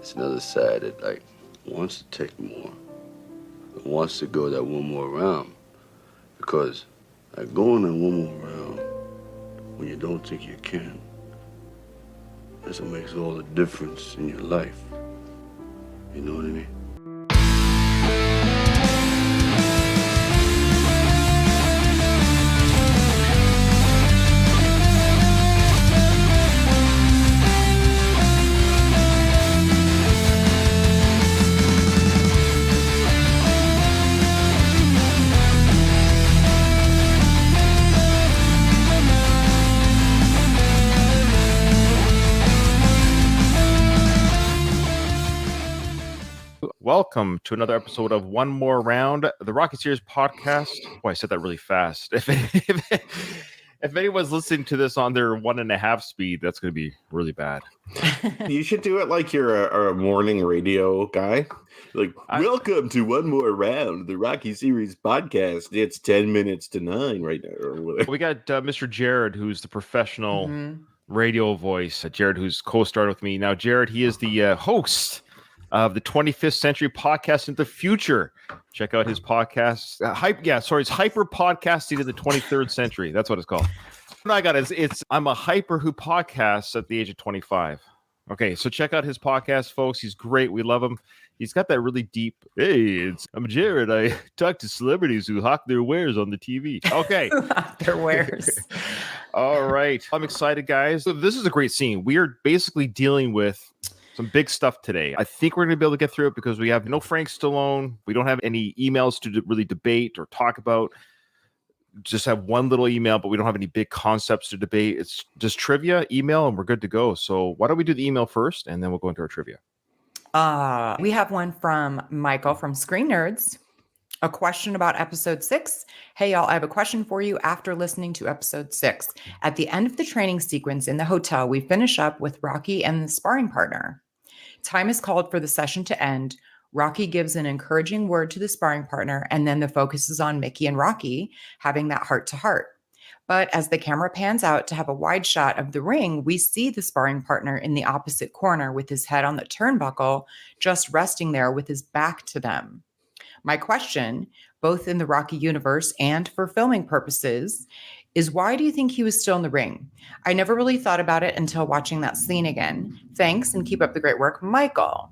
It's another side that like wants to take more, but wants to go that one more round. Because like going that one more round when you don't think you can, that's what makes all the difference in your life. You know what I mean? Welcome to another episode of One More Round, the Rocky Series podcast. Boy, I said that really fast. If anyone's listening to this on their 1.5 speed, that's going to be really bad. You should do it like you're a morning radio guy. Like, welcome to One More Round, the Rocky Series podcast. It's 10 minutes to 9 right now. Or whatever. We got Mr. Jared, who's the professional radio voice. Jared, who's co-starred with me. Now, Jared, he is the host of the 25th Century Podcast in the Future. Check out his podcast. It's Hyper Podcasting in the 23rd Century. That's what it's called. No, I got it. It's I'm a hyper who podcasts at the age of 25. Okay, so check out his podcast, folks. He's great. We love him. He's got that really deep, I'm Jared. I talk to celebrities who hawk their wares on the TV. Okay. Their wares. All right. I'm excited, guys. So this is a great scene. We are basically dealing with some big stuff today. I think we're going to be able to get through it because we have no Frank Stallone. We don't have any emails to really debate or talk about. Just have one little email, but we don't have any big concepts to debate. It's just trivia, email, and we're good to go. So why don't we do the email first, and then we'll go into our trivia. We have one from Michael from Screen Nerds. A question about episode 6. Hey, y'all, I have a question for you after listening to episode 6. At the end of the training sequence in the hotel, we finish up with Rocky and the sparring partner. Time is called for the session to end. Rocky gives an encouraging word to the sparring partner, and then the focus is on Mickey and Rocky having that heart-to-heart. But as the camera pans out to have a wide shot of the ring, we see the sparring partner in the opposite corner with his head on the turnbuckle, just resting there with his back to them. My question, both in the Rocky universe and for filming purposes, is why do you think he was still in the ring? I never really thought about it until watching that scene again. Thanks, and keep up the great work, Michael.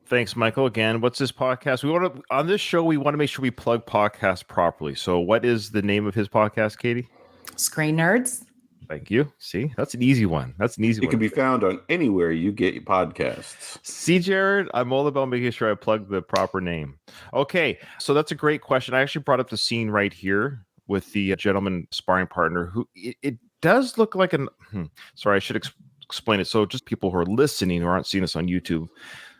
Thanks, Michael. Again, what's this podcast? On this show, we want to make sure we plug podcasts properly. So what is the name of his podcast, Katie? Screen Nerds. Thank you. See, that's an easy one. It can be found on anywhere you get your podcasts. See, Jared, I'm all about making sure I plug the proper name. Okay, so that's a great question. I actually brought up the scene right here with the gentleman sparring partner who it does look like sorry, I should explain it. So just people who are listening who aren't seeing us on YouTube.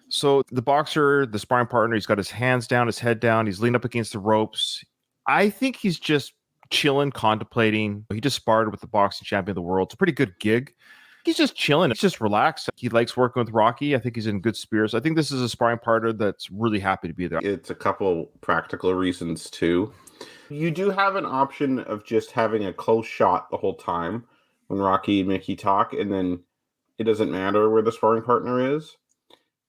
So the boxer, the sparring partner, he's got his hands down, his head down. He's leaned up against the ropes. I think he's just chilling, contemplating. He just sparred with the boxing champion of the world. It's a pretty good gig. He's just chilling. He's just relaxed. He likes working with Rocky. I think he's in good spirits. I think this is a sparring partner that's really happy to be there. It's a couple practical reasons, too. You do have an option of just having a close shot the whole time when Rocky and Mickey talk, and then it doesn't matter where the sparring partner is.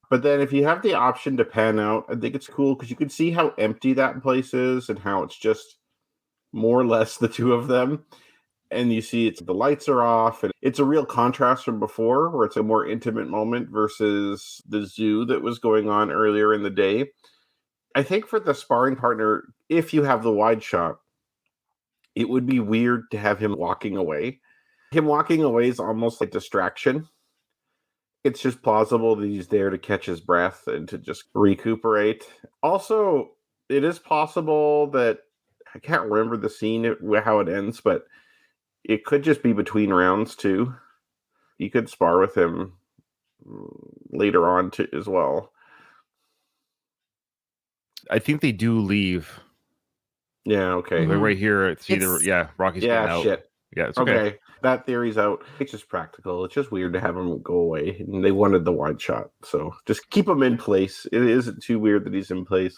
But then if you have the option to pan out, I think it's cool because you can see how empty that place is and how it's just more or less the two of them. And you see the lights are off, and it's a real contrast from before where it's a more intimate moment versus the zoo that was going on earlier in the day. I think for the sparring partner, if you have the wide shot, it would be weird to have him walking away. Him walking away is almost like distraction. It's just plausible that he's there to catch his breath and to just recuperate. Also, it is possible that, I can't remember the scene, how it ends, but it could just be between rounds too. You could spar with him later on too, as well. I think they do leave. Yeah, okay. They're right here. It's either, Rocky's getting out. Shit. Yeah, it's okay. That theory's out. It's just practical. It's just weird to have him go away. And they wanted the wide shot. So just keep him in place. It isn't too weird that he's in place.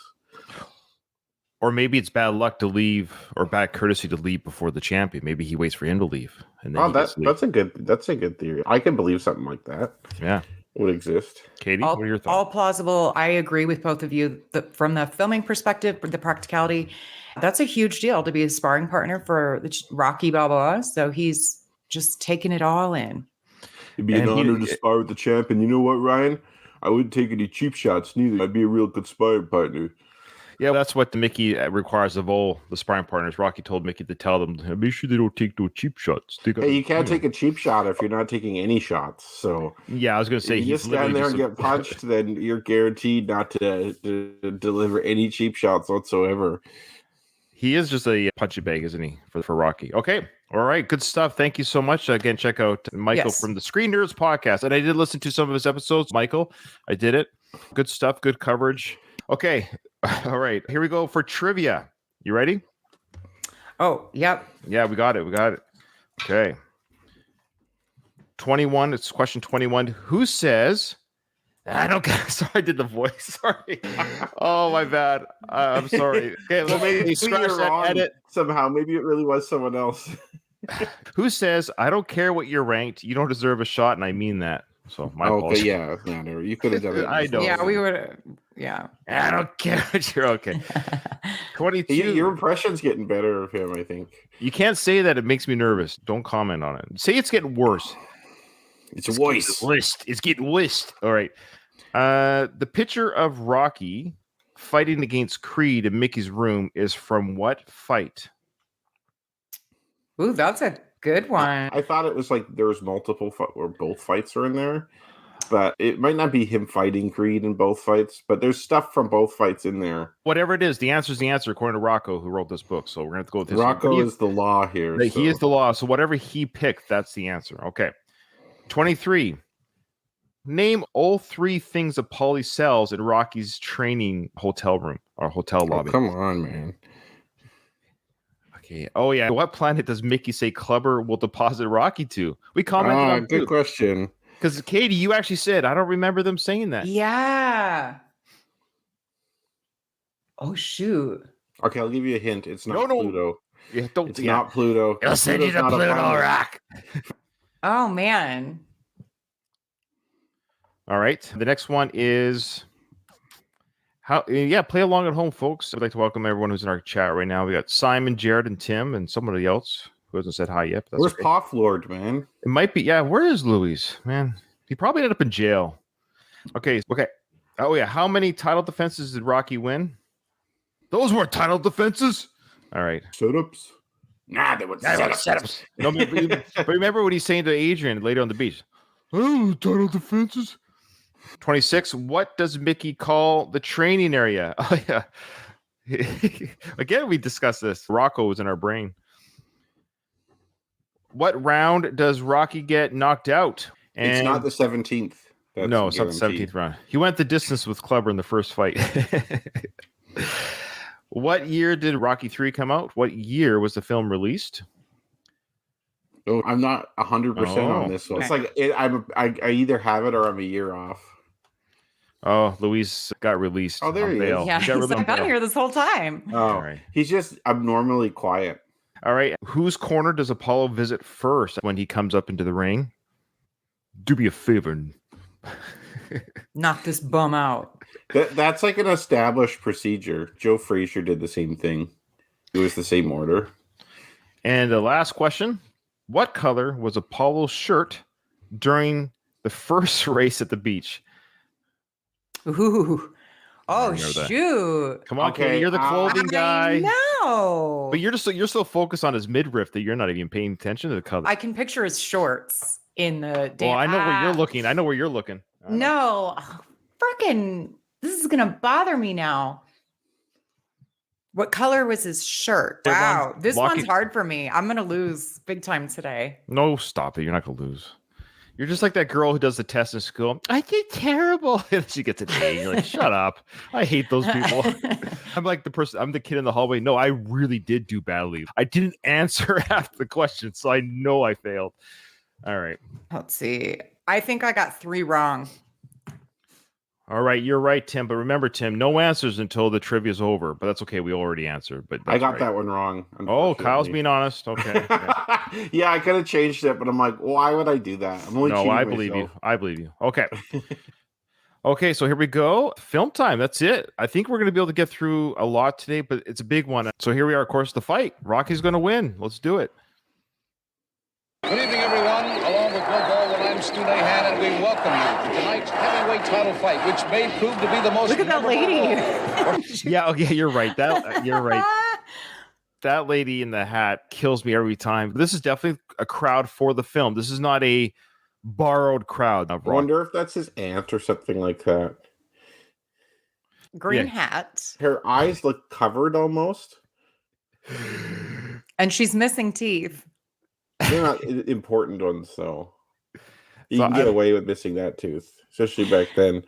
Or maybe it's bad luck to leave, or bad courtesy to leave before the champion. Maybe he waits for him to leave. And then that's a good theory. I can believe something like that. Yeah. would exist. Katie, all, what are your all thoughts? plausible. I agree with both of you. From the filming perspective, the practicality, that's a huge deal to be a sparring partner for Rocky Balboa. So he's just taking it all in. It'd be an And honor to spar with the champ. And you know what, Ryan? I wouldn't take any cheap shots neither. I'd be a real good sparring partner. Yeah, that's what the Mickey requires of all the sparring partners. Rocky told Mickey to tell them, make sure they don't take no cheap shots. Hey, you can't take a cheap shot if you're not taking any shots. So Yeah, I was going to say if you just stand there and get punched, then you're guaranteed not to deliver any cheap shots whatsoever. He is just a punching bag, isn't he, for Rocky? Okay. All right. Good stuff. Thank you so much. Again, check out Michael from the Screen Nerds podcast. And I did listen to some of his episodes. Michael, I did it. Good stuff. Good coverage. Okay. All right. Here we go for trivia. You ready? Oh, yep. Yeah, we got it. We got it. Okay. 21. It's question 21. Who says... I don't get. Sorry, I did the voice. Sorry. Oh, my bad. I'm sorry. Okay, Well, maybe scratch that wrong edit. Somehow. Maybe it really was someone else. Who says, I don't care what you're ranked, you don't deserve a shot, and I mean that. So my apologies. Yeah, no, you could have done it. I know. Yeah, we would. Yeah. I don't care what you're okay. 22. Your impression's getting better of him, I think. You can't say that. It makes me nervous. Don't comment on it. Say it's getting worse. It's a voice. It's getting worse. All right. The picture of Rocky fighting against Creed in Mickey's room is from what fight? Ooh, that's a good one. I thought it was like there was multiple or both fights are in there, but it might not be him fighting Creed in both fights, but there's stuff from both fights in there. Whatever it is, the answer is the answer according to Rocco, who wrote this book. So we're going to have to go with his. Rocco is the law here. He is the law. So whatever he picked, that's the answer. Okay. 23. Name all three things Paulie sells in Rocky's training hotel room or hotel lobby. Come on, man. Okay. Oh, yeah. What planet does Mickey say Clubber will deposit Rocky to? We commented on good question. Because, Katie, you actually said, I don't remember them saying that. Yeah. Oh, shoot. Okay, I'll give you a hint. It's not Pluto. Yeah, it's not Pluto. I'll send you to Pluto Rock. Oh, man. All right. The next one is play along at home, folks. I'd like to welcome everyone who's in our chat right now. We got Simon, Jared, and Tim, and somebody else who hasn't said hi yet. Where's Pofflord, man? It might be. Yeah, where is Louis? Man, he probably ended up in jail. Okay. Oh, yeah. How many title defenses did Rocky win? Those weren't title defenses. All right. Setups? Nah, they were setups. No, but remember what he's saying to Adrian later on the beach? Oh, title defenses. 26. What does Mickey call the training area? Oh, yeah. Again, we discussed this. Rocco was in our brain. What round does Rocky get knocked out? And it's not the 17th. No, it's not the 17th round. He went the distance with Clubber in the first fight. What year did Rocky 3 come out? What year was the film released? Oh, I'm not 100% on this one. It's like I either have it or I'm a year off. Oh, Luis got released. Oh, there he is. Yeah, he's like on here this whole time. Oh, right. He's just abnormally quiet. All right. Whose corner does Apollo visit first when he comes up into the ring? Do me a favor. Knock this bum out. That's like an established procedure. Joe Frazier did the same thing. It was the same order. And the last question. What color was Apollo's shirt during the first race at the beach? Ooh. Oh, shoot. Come on, Katie. You're the clothing guy. No. But you're so focused on his midriff that you're not even paying attention to the color. I can picture his shorts in the Well, I know where you're looking. I know where you're looking. No. Freaking, this is going to bother me now. What color was his shirt? Wow. This one's hard for me. I'm going to lose big time today. No, stop it. You're not going to lose. You're just like that girl who does the test in school. I did terrible. And she gets an A. You're like, shut up. I hate those people. I'm like I'm the kid in the hallway. No, I really did do badly. I didn't answer half the questions, so I know I failed. All right. Let's see. I think I got 3 wrong. All right, you're right, Tim. But remember, Tim, no answers until the trivia's over. But that's okay. We already answered. But I got right. that one wrong. Oh, Kyle's unfortunately. being honest. Okay. Yeah. Yeah, I could have changed it, but I'm like, why would I do that? I'm only No, cheating I believe myself. you. I believe you. Okay. Okay, so here we go. Film time. That's it. I think we're going to be able to get through a lot today, but it's a big one. So here we are, of course, the fight. Rocky's going to win. Let's do it. Good evening, everyone. Along with Bill Baldwin, I'm Stu Nahan, and we welcome you to tonight's heavyweight title fight, which may prove to be the most. Look at that memorable lady. Yeah, okay, you're right. You're right. That lady in the hat kills me every time. This is definitely a crowd for the film. This is not a borrowed crowd. I wonder if that's his aunt or something like that. Green Yeah. hat. Her eyes look covered almost. And she's missing teeth. They're not important ones, though. You So can get I- away with missing that tooth, especially back then.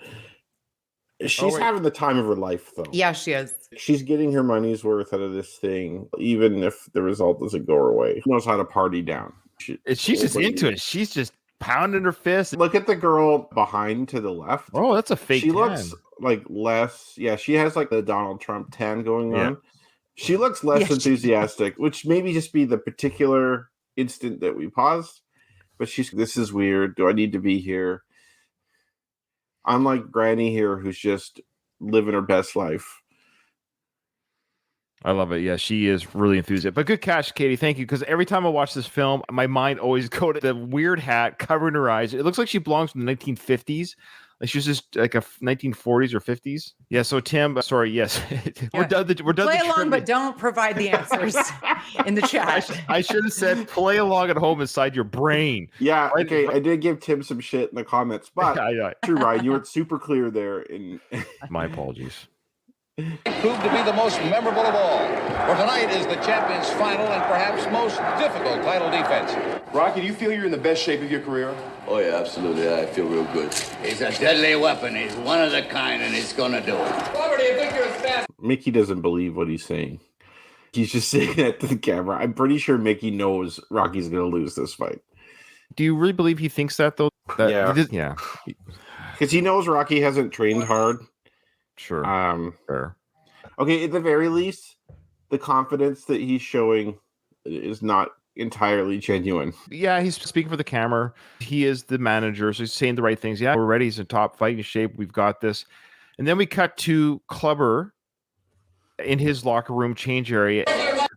She's wait. having the time of her life, though. Yeah, she is. She's getting her money's worth out of this thing, even if the result doesn't go her way. She knows how to party down. She's just into it. She's just pounding her fist. Look at the girl behind to the left. Oh, that's a fake She tan. looks like less. Yeah, she has like the Donald Trump tan going Yeah. on. She looks less Yeah, she- enthusiastic, which maybe just be the particular instant that we paused. But this is weird. Do I need to be here? I'm like Granny here, who's just living her best life. I love it. Yeah, she is really enthusiastic. But good catch, Katie. Thank you. Because every time I watch this film, my mind always go to the weird hat covering her eyes. It looks like she belongs to the 1950s. Like she was just like a 1940s or 50s. Yeah. So Tim, sorry. Yes, we're Yeah. done. We're done. Play the along, trivia. but don't provide the answers in the chat. I should have said play along at home inside your brain. Yeah, Right. okay. I did give Tim some shit in the comments, but true, Ryan, you weren't super clear there. In My apologies. proved to be the most memorable of all. For tonight is the champion's final and perhaps most difficult title defense. Rocky, do you feel you're in the best shape of your career? Oh, yeah, absolutely. I feel real good. He's a deadly weapon. He's one of a kind, and he's gonna do it. Robert, do you think you're as fast? Mickey doesn't believe what he's saying. He's just saying that to the camera. I'm pretty sure Mickey knows Rocky's going to lose this fight Do you really believe he thinks that though? That, Yeah. Yeah. because he knows Rocky hasn't trained hard. Sure. Fair. Okay, at the very least, the confidence that he's showing is not entirely genuine. Yeah, he's speaking for the camera. He is the manager, so he's saying the right things. Yeah, we're ready. He's in top fighting shape. We've got this. And then we cut to Clubber in his locker room change area.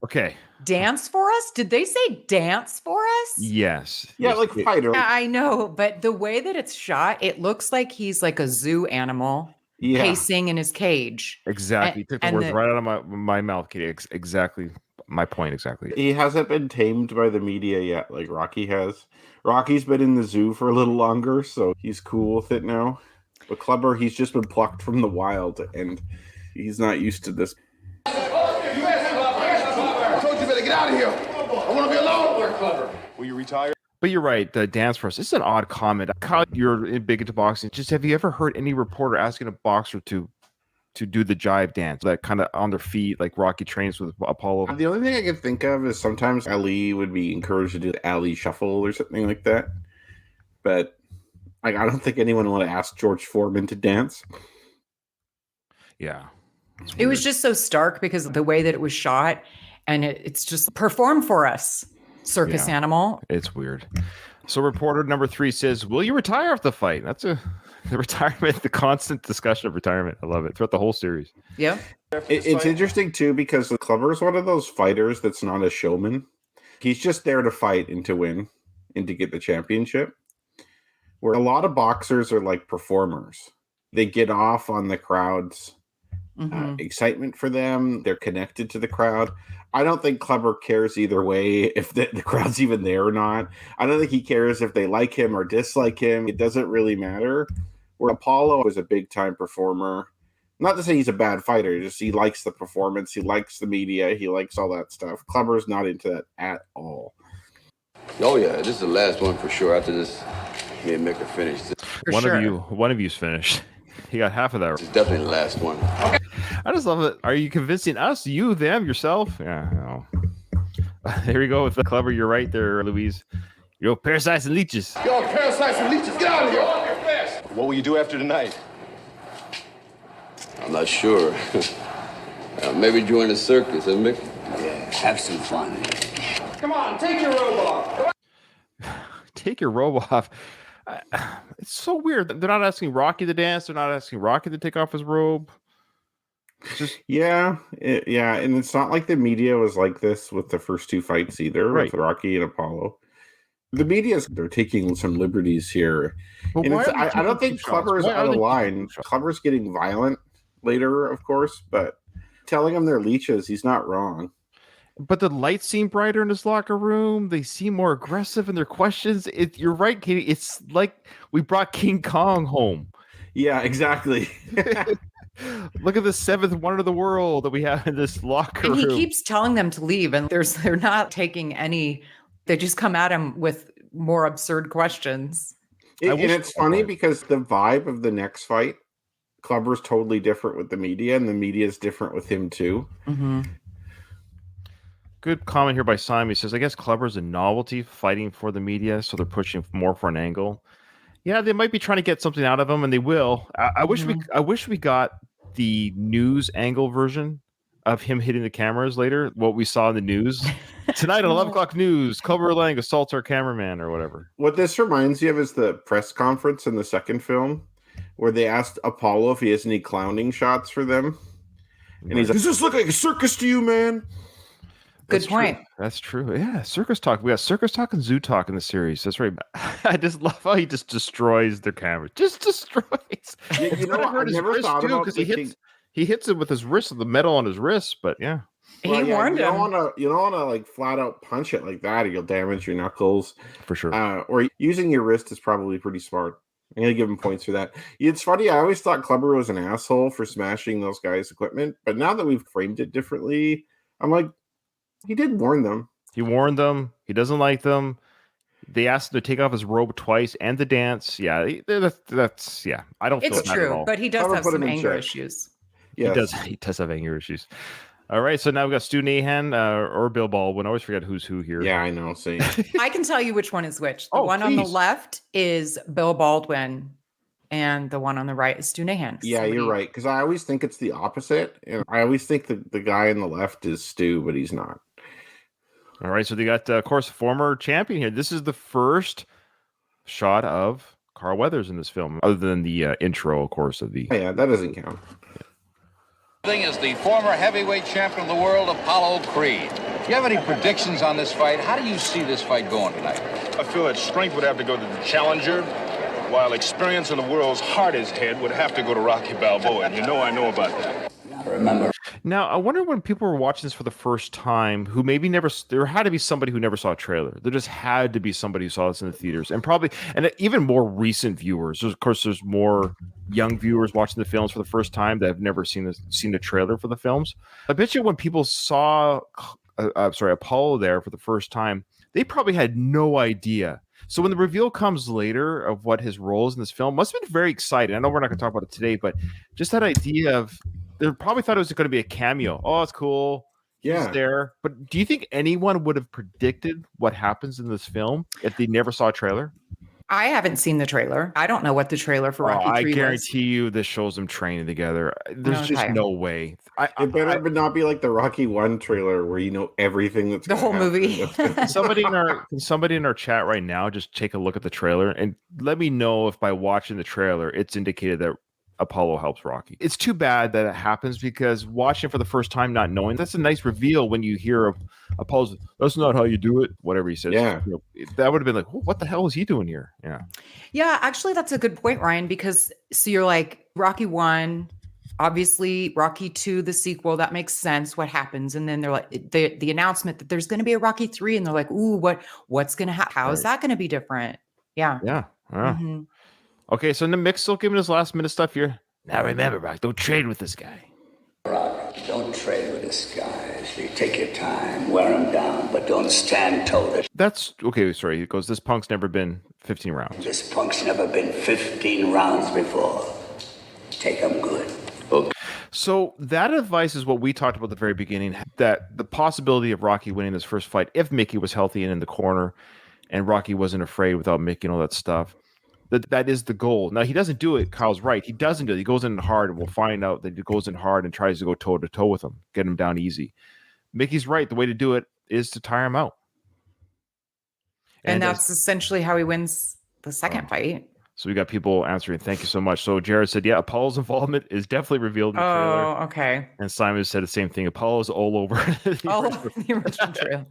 Okay. Dance for us? Did they say dance for us? Yes. Yeah, Yes. like fighter. Yeah, I know, but the way that it's shot, it looks like he's like a zoo animal Yeah. pacing in his cage. Exactly. You took the and words the- right out of my mouth, Katie. Exactly. My point. Exactly. He hasn't been tamed by the media yet, like Rocky has. Rocky's been in the zoo for a little longer, so he's cool with it now. But Clubber, he's just been plucked from the wild, and he's not used to this. I told you better get out of here. I want to be alone. Will you retire? But you're right. The dance for us. This is an odd comment. Kyle, you're big into boxing. Just have you ever heard any reporter asking a boxer to do the jive dance, that kind of on their feet, like Rocky trains with Apollo? The only thing I can think of is sometimes Ali would be encouraged to do the Ali shuffle or something like that. But like, I don't think anyone would ask George Foreman to dance. Yeah. It was just so stark because of the way that it was shot, and it's just performed for us, circus Yeah. animal. It's weird. So reporter number 3 says, will you retire after the fight? That's the retirement, the constant discussion of retirement. I love it throughout the whole series. Yeah. It's interesting too because the Clubber is one of those fighters that's not a showman. He's just there to fight and to win and to get the championship. Where a lot of boxers are like performers. They get off on the crowd's Mhm. excitement for them. They're connected to the crowd. I don't think Clubber cares either way if the crowd's even there or not. I don't think he cares if they like him or dislike him. It doesn't really matter. Where Apollo is a big time performer. Not to say he's a bad fighter, just he likes the performance, he likes the media, he likes all that stuff. Clubber's not into that at all. Oh, yeah, this is the last one for sure. After this, me and Mick are finished. This For One sure. of you's finished. He got half of that. is definitely the last one. I just love it. Are you convincing us, you, them, yourself? Yeah. No. Here we go with the Clubber. You're right there, Louise. Yo, parasites and leeches. Yo, parasites and leeches, get out of here. What will you do after tonight? I'm not sure. Maybe join the circus, huh, Mick? Yeah, have some fun. Come on, take your robe off. Take your robe off. It's so weird. They're not asking Rocky to dance. They're not asking Rocky to take off his robe. It's just Yeah, and it's not like the media was like this with the first two fights either, Right. with Rocky and Apollo. The they're taking some liberties here, But and why it's, are they I don't taking think cheap shots? Clubber is Why are out of they taking line. cheap shots? Clubber's getting violent later, of course, but telling them they're leeches, he's not wrong. But the lights seem brighter in his locker room. They seem more aggressive in their questions. You're right, Katie. It's like we brought King Kong home. Yeah, exactly. Look at the seventh wonder of the world that we have in this locker And he room. keeps telling them to leave, and they're not taking any. They just come at him with more absurd questions. And wish- it's funny because the vibe of the next fight, Clubber's totally different with the media, and the media is different with him too. Mm-hmm. Good comment here by Simon. He says, I guess Clubber's a novelty fighting for the media, so they're pushing more for an angle. Yeah, they might be trying to get something out of him, and they will. I wish we got the news angle version of him hitting the cameras later, what we saw in the news. Tonight at 11 o'clock news, Clubber Lang assaults our cameraman or whatever. What this reminds you of is the press conference in the second film where they asked Apollo if he has any clowning shots for them. And he's like, does this look like a circus to you, man? Good That's point. True. That's true. Yeah, circus talk. We got circus talk and zoo talk in the series. That's right. I just love how he just destroys their camera. Just destroys. You know what? I've never thought about because he hits it with his wrist, the metal on his wrist. But yeah, He warned you him. You don't want to like flat out punch it like that, or you'll damage your knuckles. for sure. Or using your wrist is probably pretty smart. I'm gonna give him points for that. It's funny. I always thought Clubber was an asshole for smashing those guys' equipment, but now that we've framed it differently, I'm like, he did warn them. He warned them. He doesn't like them. They asked him to take off his robe twice and to dance. Yeah, that's yeah. I don't feel It's bad at true, all. but he does Clever have put some him in anger check. issues. Yes. He does have anger issues. All right, so now we got Stu Nahan or Bill Baldwin. I always forget who's who here. Yeah, I know. See, I can tell you which one is which. The Oh, one on the please. left is Bill Baldwin, and the one on the right is Stu Nahan. yeah, you're right. Because I always think it's the opposite, and I always think the guy on the left is Stu, but he's not. All right, so they got, of course, former champion here. This is the first shot of Carl Weathers in this film, other than the intro, of course, of the. Yeah, that doesn't count. Thing is the former heavyweight champion of the world, Apollo Creed. Do you have any predictions on this fight? How do you see this fight going tonight? I feel that strength would have to go to the challenger, while experience in the world's hardest head would have to go to Rocky Balboa. And you know I know about that. Remember, Now, I wonder when people were watching this for the first time, who maybe never, there had to be somebody who never saw a trailer. There just had to be somebody who saw this in the theaters, and probably, and even more recent viewers. Of course, there's more young viewers watching the films for the first time that have never seen the trailer for the films. I bet you when people saw, Apollo there for the first time, they probably had no idea. So when the reveal comes later of what his role is in this film, must have been very exciting. I know we're not going to talk about it today, but just that idea of, they probably thought it was going to be a cameo. Oh, it's cool. He's Yeah. there. But do you think anyone would have predicted what happens in this film if they never saw a trailer? I haven't seen the trailer. I don't know what the trailer for Oh, Rocky I 3 was. guarantee you this shows them training together. There's just Okay. no way. It better but not be like the Rocky 1 trailer where you know everything that's The gonna whole happen. movie. Somebody in our chat right now just take a look at the trailer and let me know if by watching the trailer it's indicated that Apollo helps Rocky. It's too bad that it happens because watching for the first time, not knowing, that's a nice reveal when you hear of Apollo's, that's not how you do it, whatever he says. Yeah. You know, that would have been like, what the hell is he doing here? Yeah. Yeah, actually, that's a good point, Ryan, because so you're like, Rocky 1, obviously, Rocky 2, the sequel, that makes sense. What happens? And then they're like, the announcement that there's going to be a Rocky 3, and they're like, ooh, what's going to happen? How is that going to be different? Yeah. Yeah. Yeah. Mhm. Okay, so the mix still giving us last minute stuff here. Now remember, Rock, don't trade with this guy. Rock, don't trade with this guy. You take your time, wear him down, but don't stand toe to. That's okay. Sorry, he goes, this punk's never been 15 rounds. This punk's never been 15 rounds before. Take him good. So that advice is what we talked about at the very beginning, that the possibility of Rocky winning his first fight, if Mickey was healthy and in the corner and Rocky wasn't afraid without Mickey and all that stuff, That is the goal. Now he doesn't do it. Kyle's right. He doesn't do it. He goes in hard, and we'll find out that he goes in hard and tries to go toe to toe with him, get him down easy. Mickey's right. The way to do it is to tire him out. And that's essentially how he wins the second fight. So we got people answering. Thank you so much. So Jared said, yeah, Apollo's involvement is definitely revealed in the trailer. Oh, okay. And Simon said the same thing. Apollo's all over the original trailer.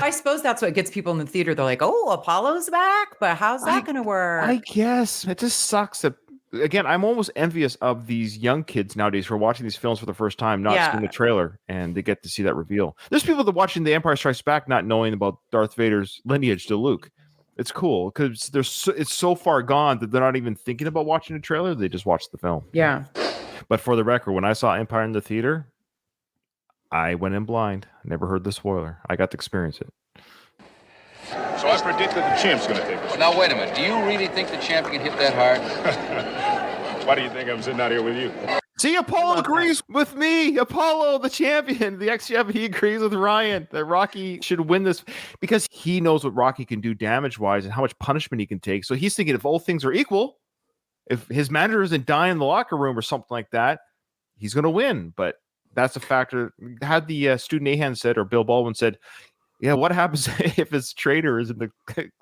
I suppose that's what gets people in the theater. They're like, oh, Apollo's back, but how's that going to work? I guess. It just sucks that, again, I'm almost envious of these young kids nowadays who are watching these films for the first time, not seeing the trailer, and they get to see that reveal. There's people that are watching The Empire Strikes Back not knowing about Darth Vader's lineage to Luke. It's cool because it's so far gone that they're not even thinking about watching a trailer. They just watch the film. Yeah. But for the record, when I saw Empire in the theater, I went in blind. Never heard the spoiler. I got to experience it. So I predicted the champ's going to take this. Now, wait a minute. Do you really think the champ can hit that hard? Why do you think I'm sitting out here with you? See, Apollo agrees with me. Apollo, the champion, the ex-champion, he agrees with Ryan that Rocky should win this because he knows what Rocky can do damage-wise and how much punishment he can take. So he's thinking if all things are equal, if his manager isn't dying in the locker room or something like that, he's going to win. But that's a factor. Had the Stu Nahan said, or Bill Baldwin said, yeah, what happens if his trainer is in the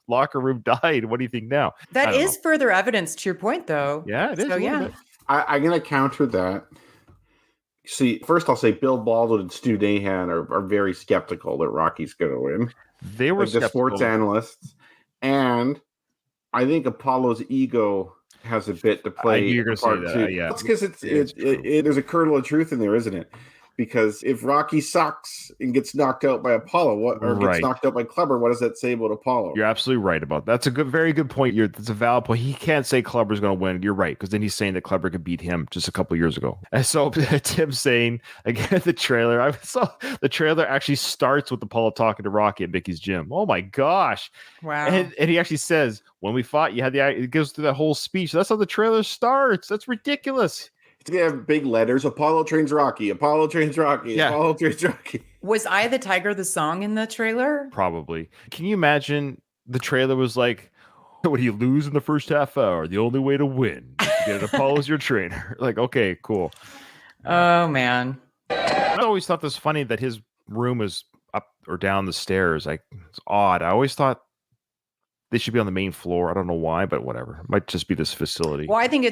locker room died? What do you think now? That is further evidence to your point, though. Yeah, it is. So, yeah. I'm going to counter that. See, first I'll say Bill Baldwin and Stu Nahan are very skeptical that Rocky's going to win. They were the sports analysts. And I think Apollo's ego has a bit to play. You're going to say that, yeah. That's because there's a kernel of truth in there, isn't it? Because if Rocky sucks and gets knocked out by Apollo, gets knocked out by Clubber, what does that say about Apollo? You're absolutely right about that. That's a very good point. That's a valid point. He can't say Clubber's going to win. You're right, because then he's saying that Clubber could beat him just a couple of years ago. And so Tim's saying again, the trailer. I saw the trailer actually starts with Apollo talking to Rocky at Mickey's gym. Oh my gosh! Wow! And he actually says, "When we fought, you had it goes through that whole speech. That's how the trailer starts. That's ridiculous." It's going to have big letters. Apollo trains Rocky. Apollo trains Rocky. Yeah. Apollo trains Rocky. Was "Eye the Tiger" the song in the trailer? Probably. Can you imagine the trailer was like, "What do you lose in the first half hour? The only way to win is to get Apollo's your trainer." Like, okay, cool. Oh man. I always thought this funny that his room is up or down the stairs. Like, it's odd. I always thought they should be on the main floor. I don't know why, but whatever. It might just be this facility. Well, I think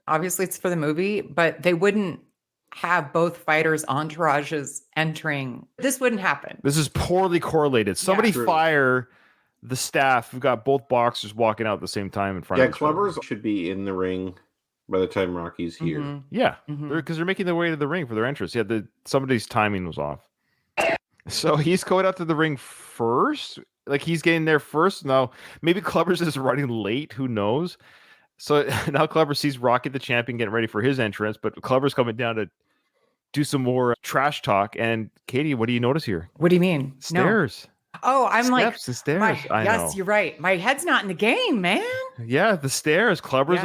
obviously it's for the movie, but they wouldn't have both fighters' entourages entering. This wouldn't happen. This is poorly correlated. Somebody fire the staff. We've got both boxers walking out at the same time in front of us. Yeah, Clubbers should be in the ring by the time Rocky's here. Mm-hmm. Yeah, because they're making their way to the ring for their entrance. Yeah, somebody's timing was off. So he's going out to the ring first. Like he's getting there first. Now, maybe Clubbers is running late. Who knows? So now Clubber sees Rocky the champion getting ready for his entrance, but Clubber's coming down to do some more trash talk. And Katie, what do you notice here? What do you mean? Stairs. No. Oh, I'm Steps and stairs. Yes, you're right. My head's not in the game, man. Yeah, the stairs. Clubber's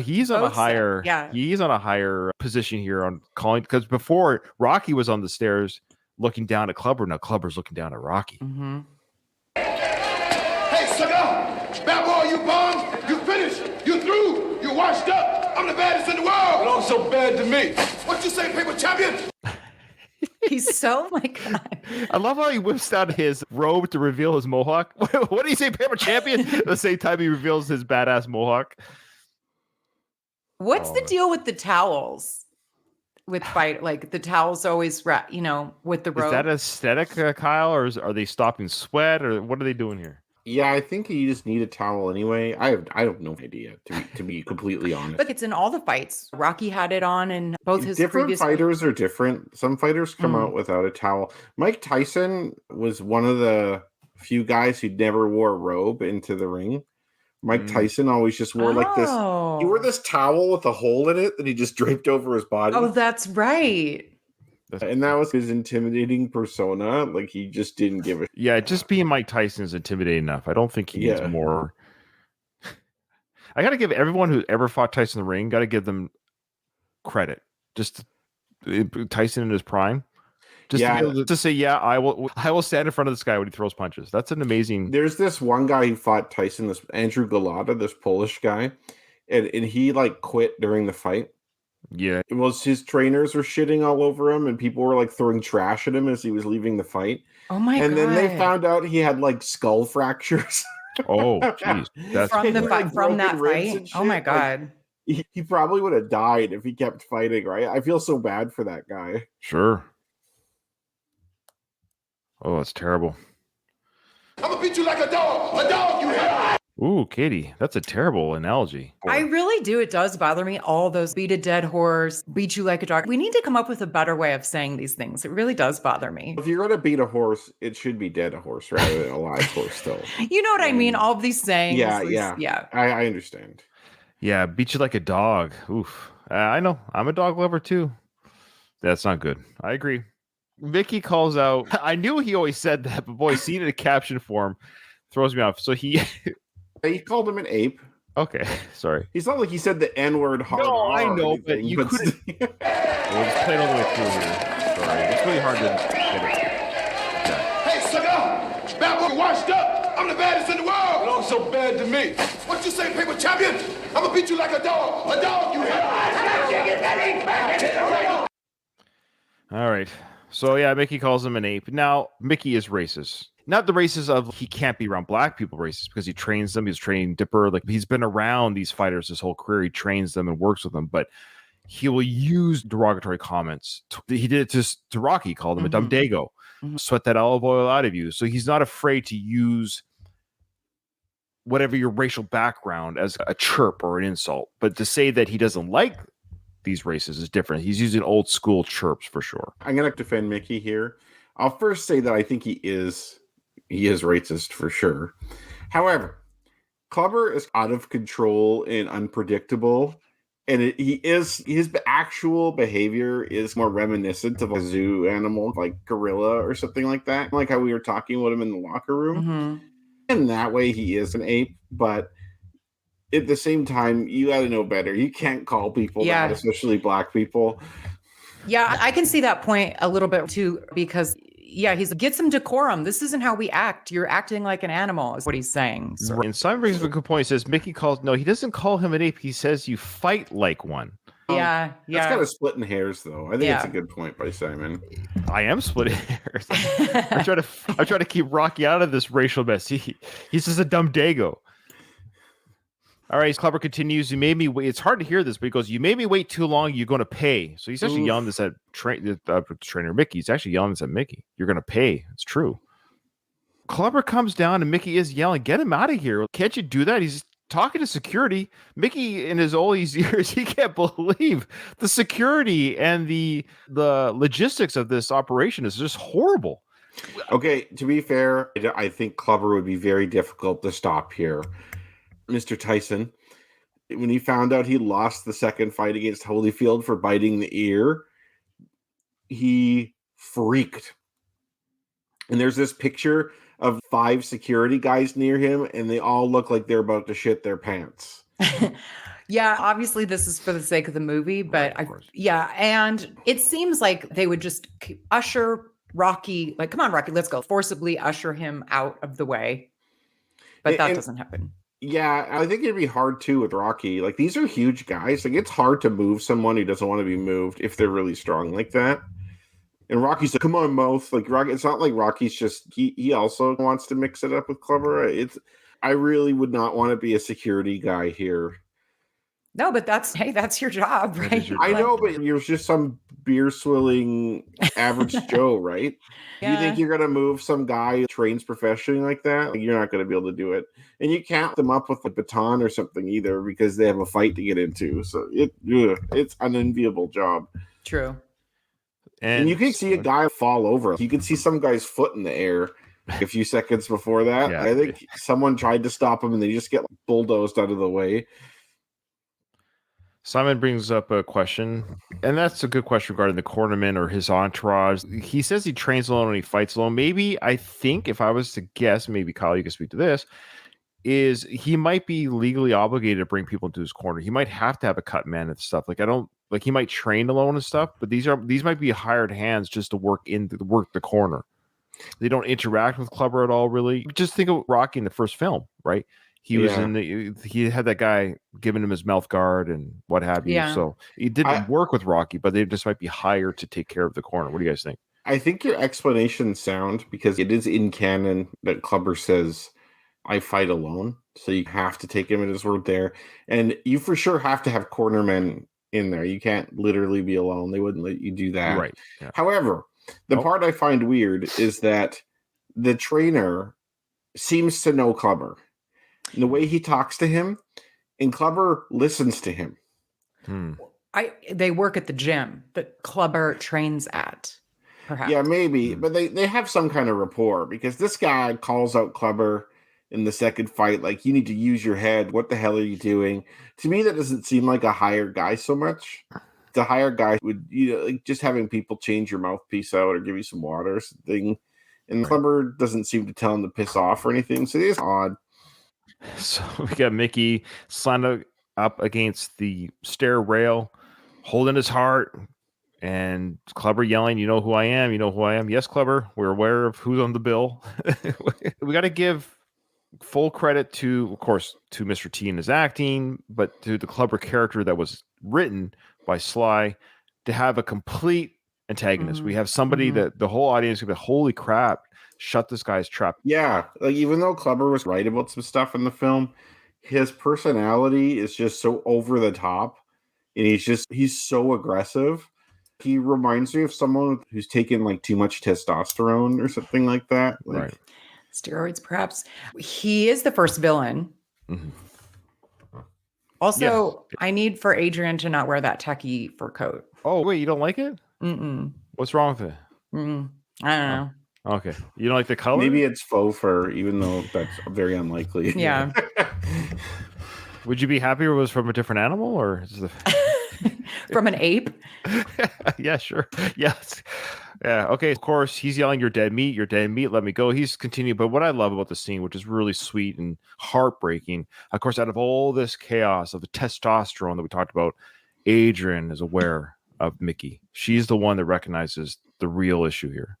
he's on a higher. He's on a higher position here on calling, because before Rocky was on the stairs looking down at Clubber. Now Clubber's looking down at Rocky. Mm-hmm. Hey, sucker! Bad boy, you bombed. You finished. You through. You washed up. I'm the baddest in the world. Don't so bad to me. What you say, paper champion? He's so, my God. I love how he whips out his robe to reveal his mohawk. What do you say, paper champion? At the same time he reveals his badass mohawk. What's the deal with the towels? With fight, like the towels always, with the robe. Is that aesthetic, Kyle, or are they stopping sweat, or what are they doing here? Yeah, I think you just need a towel anyway. I have no idea, to be completely honest. But it's in all the fights. Rocky had it on, and both his different fighters are different. Some fighters come out without a towel. Mike Tyson was one of the few guys who never wore a robe into the ring. Mike Tyson always just wore like this. He wore this towel with a hole in it that he just draped over his body. Oh, that's right. And that was his intimidating persona. Like, he just didn't give a Yeah, just being Mike Tyson is intimidating enough. I don't think he needs more. I got to give everyone who ever fought Tyson in the ring, got to give them credit. Just Tyson in his prime. Just Yeah. to be able to say, yeah, I will stand in front of this guy when he throws punches. That's an amazing. There's this one guy who fought Tyson, this Andrew Galata, this Polish guy, and he like quit during the fight. Yeah. It was his trainers were shitting all over him, and people were like throwing trash at him as he was leaving the fight. Oh my god! And then they found out he had like skull fractures. Oh, jeez. That's from the like, fight, from that broken ribs fight. and Oh my shit, like, god! he probably would have died if he kept fighting, right? I feel so bad for that guy. sure. Oh, that's terrible. I'm gonna beat you like a dog. A dog, you hear? Ooh, Katie, that's a terrible analogy. I really do. It does bother me. All those beat a dead horse, beat you like a dog. We need to come up with a better way of saying these things. It really does bother me. If you're gonna beat a horse, it should be dead horse rather than a live horse, still. You know what I mean? All of these sayings. Yeah. I understand. Yeah, beat you like a dog. Oof. I know. I'm a dog lover too. That's not good. I agree. Mickey calls out. I knew he always said that, but boy, seeing it in a caption form throws me off. So he called him an ape. Okay, sorry. He's not like he said the N-word hard. No, I know, anything, but you couldn't. We'll just play it all the way through here. Sorry, it's really hard to get it. Hey, sucker! Bad boy washed up. I'm the baddest in the world. It all so bad to me. What you say, paper champion? I'm gonna beat you like a dog. A dog, you hear? All right. So yeah, Mickey calls him an ape. Now, Mickey is racist. Not the racist of he can't be around black people racist because he trains them. He's training Dipper. Like he's been around these fighters his whole career. He trains them and works with them, but he will use derogatory comments. He did it to Rocky, called him a dumb dago. Sweat that olive oil out of you. So he's not afraid to use whatever your racial background as a chirp or an insult. But to say that he doesn't like these races is different. He's using old school chirps for sure. I'm gonna defend Mickey here. I'll first say that I think he is racist for sure. However, Clubber is out of control and unpredictable, and his actual behavior is more reminiscent of a zoo animal like gorilla or something like that, like how we were talking about him in the locker room. And that way he is an ape, but at the same time, you got to know better. You can't call people that, especially black people. Yeah, I can see that point a little bit too, because he's get some decorum. This isn't how we act. You're acting like an animal, is what he's saying. So. And Simon brings up a good point. He says Mickey he doesn't call him an ape. He says you fight like one. Yeah. That's kind of splitting hairs, though. I think it's a good point by Simon. I am splitting hairs. I try to keep Rocky out of this racial mess. He's just a dumb dago. All right, Clubber continues. You made me wait. It's hard to hear this, but he goes, "You made me wait too long. You're going to pay." So he's actually yelling this at trainer Mickey. He's actually yelling this at Mickey. You're going to pay. It's true. Clubber comes down and Mickey is yelling, "Get him out of here! Can't you do that?" He's talking to security. Mickey, in all these years, he can't believe the security and the logistics of this operation is just horrible. Okay, to be fair, I think Clubber would be very difficult to stop here. Mr. Tyson, when he found out he lost the second fight against Holyfield for biting the ear, he freaked. And there's this picture of 5 security guys near him, and they all look like they're about to shit their pants. Yeah, obviously this is for the sake of the movie, but and it seems like they would just usher Rocky, like, come on, Rocky, let's go, forcibly usher him out of the way. But that doesn't happen. Yeah, I think it'd be hard too with Rocky. Like, these are huge guys. Like, it's hard to move someone who doesn't want to be moved if they're really strong like that. And Rocky's like, come on, mouth. Like, Rocky, it's not like Rocky's just, he also wants to mix it up with Clubber. I really would not want to be a security guy here. No, but that's your job, right? I know, but you're just some beer swilling average Joe, right? Yeah. You think you're going to move some guy who trains professionally like that? Like, you're not going to be able to do it. And you can't them up with a baton or something either because they have a fight to get into. So it's an unenviable job. True. And you can see a guy fall over. You can see some guy's foot in the air a few seconds before that. Yeah. I think someone tried to stop him and they just get bulldozed out of the way. Simon brings up a question, and that's a good question regarding the cornerman or his entourage. He says he trains alone and he fights alone. Maybe, I think, if I was to guess, maybe Kyle, you can speak to this, is he might be legally obligated to bring people into his corner. He might have to have a cut man and stuff. Like I don't like he might train alone and stuff, but these might be hired hands just to work the corner. They don't interact with Clubber at all, really. Just think of Rocky in the first film, right? He was he had that guy giving him his mouth guard and what have you. Yeah. So he didn't work with Rocky, but they just might be hired to take care of the corner. What do you guys think? I think your explanation's sound because it is in canon that Clubber says, I fight alone. So you have to take him at his word there. And you for sure have to have cornermen in there. You can't literally be alone. They wouldn't let you do that. Right. Yeah. However, the part I find weird is that the trainer seems to know Clubber. And the way he talks to him, and Clubber listens to him. They work at the gym that Clubber trains at. Perhaps. Yeah, maybe. But they have some kind of rapport because this guy calls out Clubber in the second fight, like, you need to use your head. What the hell are you doing? To me, that doesn't seem like a hired guy so much. The hired guy would, like just having people change your mouthpiece out or give you some water or something. And Clubber doesn't seem to tell him to piss off or anything. So it is odd. So we got Mickey signed up against the stair rail, holding his heart, and Clubber yelling, "You know who I am? You know who I am." Yes, Clubber, we're aware of who's on the bill. We got to give full credit to, of course, to Mr. T and his acting, but to the Clubber character that was written by Sly to have a complete antagonist. We have somebody that the whole audience could be, holy crap, shut this guy's trap. Yeah, like even though Clubber was right about some stuff in the film, his personality is just so over the top, and he's so aggressive. He reminds me of someone who's taken like too much testosterone or something like that. Like, right. Steroids, perhaps. He is the first villain. Also, I need for Adrian to not wear that tacky fur coat. Oh, wait, you don't like it? What's wrong with it? I don't know. Okay. You don't like the color? Maybe it's faux fur, even though that's very unlikely. Yeah. Would you be happier if it was from a different animal or is it from an ape? Yeah, sure. Yes. Yeah. Okay. Of course, he's yelling, "You're dead meat. You're dead meat. Let me go." He's continuing. But what I love about the scene, which is really sweet and heartbreaking, of course, out of all this chaos of the testosterone that we talked about, Adrian is aware of Mickey. She's the one that recognizes the real issue here.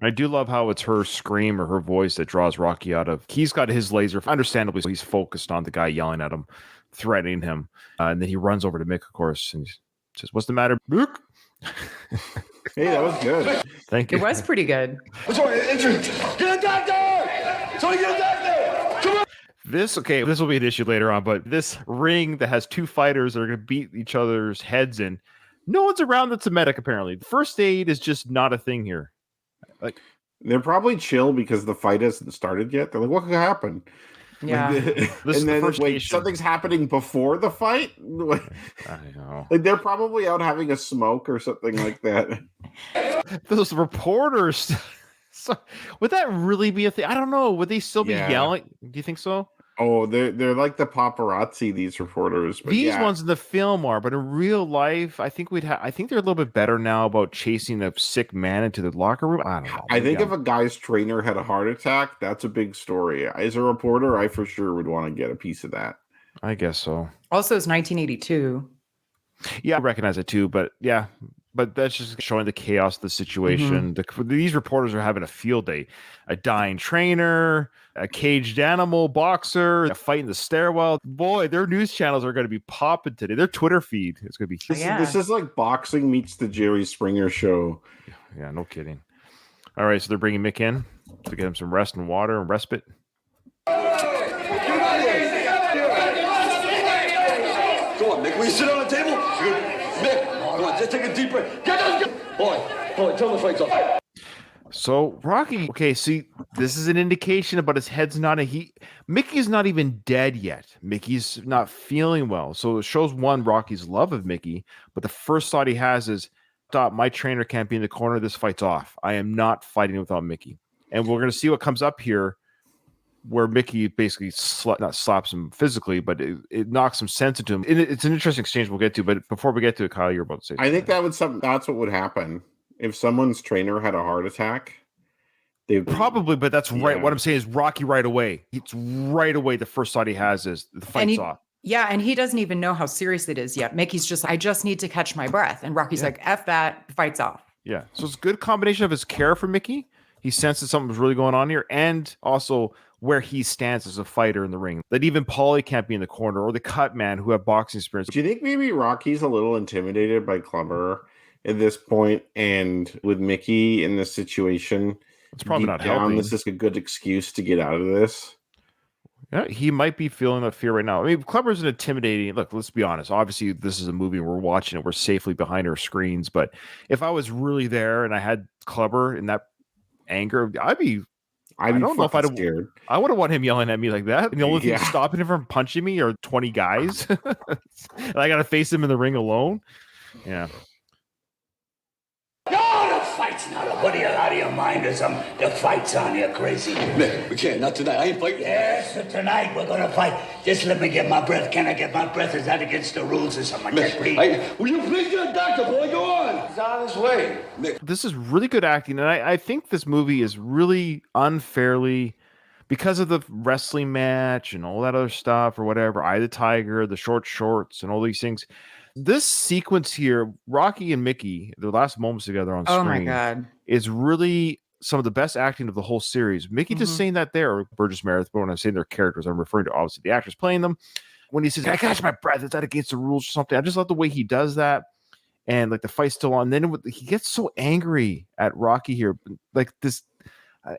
I do love how it's her scream or her voice that draws Rocky out of. He's got his laser. Understandably, he's focused on the guy yelling at him, threatening him. And then he runs over to Mick, of course, and says, "What's the matter, Mick?" Hey, that was good. Thank you. It was pretty good. What's wrong? Adrian, get a doctor! Somebody get a doctor! Come on! This will be an issue later on, but this ring that has two fighters that are going to beat each other's heads in, no one's around that's a medic, apparently. First aid is just not a thing here. Like, they're probably chill because the fight hasn't started yet. They're like, what could happen? Yeah. And then wait, something's happening before the fight? I know. Like they're probably out having a smoke or something like that. Those reporters. So, would that really be a thing? I don't know. Would they still be yelling? Do you think so? Oh, they're like the paparazzi, these reporters. But these ones in the film are, but in real life, I think I think they're a little bit better now about chasing a sick man into the locker room. I don't know. I think if a guy's trainer had a heart attack, that's a big story. As a reporter, I for sure would want to get a piece of that. I guess so. Also, it's 1982. Yeah, I recognize it too, but yeah. But that's just showing the chaos of the situation. These reporters are having a field day. A dying trainer, a caged animal boxer, a fight in the stairwell. Boy, their news channels are going to be popping today. Their Twitter feed is going to be. This is like boxing meets the Jerry Springer show. Yeah, no kidding. All right, so they're bringing Mick in to get him some rest and water and respite. Come on, Mick. Will you sit on the table? Mick, come on, just take a deep breath. Boy, tell the fights off. So Rocky, okay, see, this is an indication about his head's not Mickey's not even dead yet. Mickey's not feeling well. So it shows Rocky's love of Mickey, but the first thought he has is, stop, my trainer can't be in the corner. This fight's off. I am not fighting without Mickey. And we're going to see what comes up here where Mickey basically not slaps him physically, but it knocks some sense into him. It's an interesting exchange we'll get to, but before we get to it, Kyle, you're about to say something. I think that's what would happen. If someone's trainer had a heart attack, They Probably, but that's right. Yeah. What I'm saying is Rocky right away. It's right away. The first thought he has is the fight's off. Yeah, and he doesn't even know how serious it is yet. Mickey's just, I just need to catch my breath. And Rocky's like, F that, fight's off. Yeah. So it's a good combination of his care for Mickey. He senses something was really going on here, and also where he stands as a fighter in the ring. That even Paulie can't be in the corner, or the cut man who have boxing experience. Do you think maybe Rocky's a little intimidated by Clubber at this point, and with Mickey in this situation? It's probably deep not down, helping. This is a good excuse to get out of this. Yeah, he might be feeling that fear right now. I mean, Clubber's an intimidating. Look, let's be honest. Obviously, this is a movie. We're watching it. We're safely behind our screens. But if I was really there and I had Clubber in that anger, I don't know if scared. I would have want him yelling at me like that. And the only thing Yeah. stopping him from punching me are 20 guys. And I got to face him in the ring alone. Yeah. No, the fight's not on. What are you out of your mind or something? The fight's on, you crazy. Man, we can't. Not tonight. I ain't fighting. Yes, so tonight we're gonna fight. Just let me get my breath. Can I get my breath? Is that against the rules or something? I can't breathe. Will you please get a doctor, boy? Go on. He's on his way. This is really good acting. And I think this movie is really unfairly, because of the wrestling match and all that other stuff or whatever, Eye of the Tiger, the short shorts and all these things. This sequence here, Rocky and Mickey, their last moments together on screen, Oh my God. is really some of the best acting of the whole series. Mickey just saying that there, or Burgess Meredith, but when I'm saying their characters, I'm referring to obviously the actors playing them. When he says, I catch my breath, is that against the rules or something? I just love the way he does that. And like the fight's still on. Then he gets so angry at Rocky here. Like this,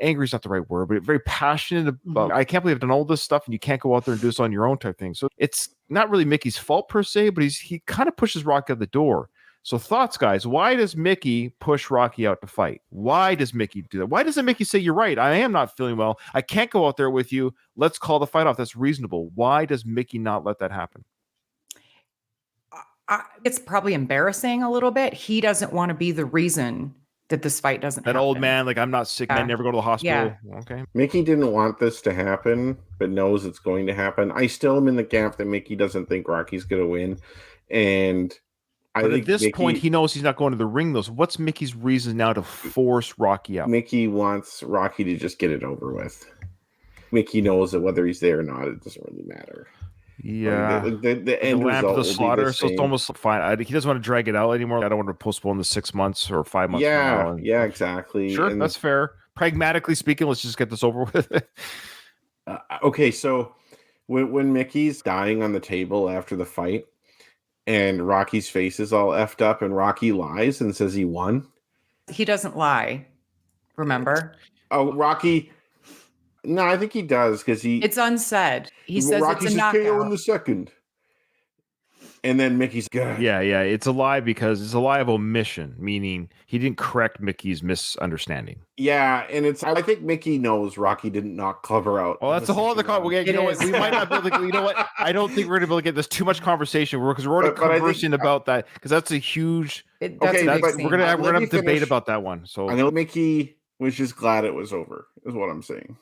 angry is not the right word, but very passionate about, I can't believe I've done all this stuff and you can't go out there and do this on your own type thing. So it's not really Mickey's fault per se, but he kind of pushes Rocky out the door. So thoughts, guys, why does Mickey push Rocky out to fight? Why does Mickey do that? Why doesn't Mickey say, you're right, I am not feeling well, I can't go out there with you, let's call the fight off? That's reasonable. Why does Mickey not let that happen? It's probably embarrassing a little bit. He doesn't want to be the reason that this fight doesn't That happen. old man, like, I'm not sick, I never go to the hospital. Yeah. Okay. Mickey didn't want this to happen, but knows it's going to happen. I still am in the camp that Mickey doesn't think Rocky's going to win. And I But think at this Mickey, point, he knows he's not going to the ring, though. So what's Mickey's reason now to force Rocky out? Mickey wants Rocky to just get it over with. Mickey knows that whether he's there or not, it doesn't really matter. Yeah. The end Lamb result to the will slaughter, be the so it's same. almost fine. He doesn't want to drag it out anymore. I don't want to postpone the 6 months or 5 months. Yeah, from now. yeah, exactly. Sure, And, that's fair. Pragmatically speaking, let's just get this over with. okay, so when Mickey's dying on the table after the fight, and Rocky's face is all effed up, and Rocky lies and says he won. He doesn't lie. Remember? Oh, Rocky. No, I think he does because It's unsaid. He says Rocky it's a says KO in knockout. the second. And then Mickey's good. Yeah. It's a lie because it's a lie of omission, meaning he didn't correct Mickey's misunderstanding. Yeah, and I think Mickey knows Rocky didn't knock Clubber out. Well, that's a whole other you know what? We might not be able to, you know what? I don't think we're going to be able to get this too much conversation because we're already But I think- conversing about that because that's a huge. That's Okay, a big but scene. We're gonna have Let a me debate finish. about that one. So I know Mickey was just glad it was over, is what I'm saying.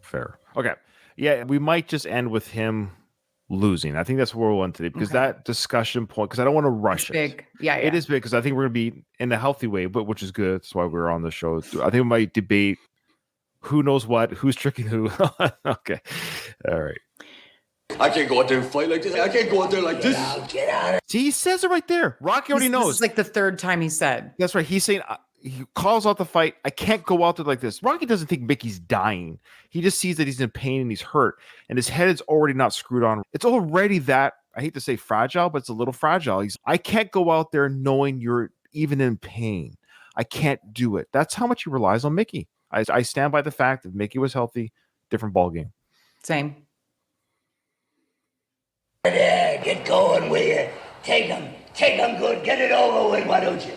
fair. Okay. Yeah, we might just end with him losing. I think that's where we'll end today because Okay. that discussion point, because I don't want to rush It's it. big. Yeah, It is big because I think we're going to be in a healthy way, but which is good. That's why we're on the show. I think we might debate who knows what, who's tricking who. Okay. All right. I can't go out there and fight like this. I can't go out there like this. Get out of See, he says it right there. Rocky already This knows. is like the third time he said. That's right. He's saying he calls out the fight. I can't go out there like this. Rocky doesn't think Mickey's dying. He just sees that he's in pain and he's hurt, and his head is already not screwed on. It's already that, I hate to say fragile, but it's a little fragile. I can't go out there knowing you're even in pain. I can't do it. That's how much he relies on Mickey. I stand by the fact that Mickey was healthy, different ball game. Same. there. Get going with you. Take him good. Get it over with, why don't you?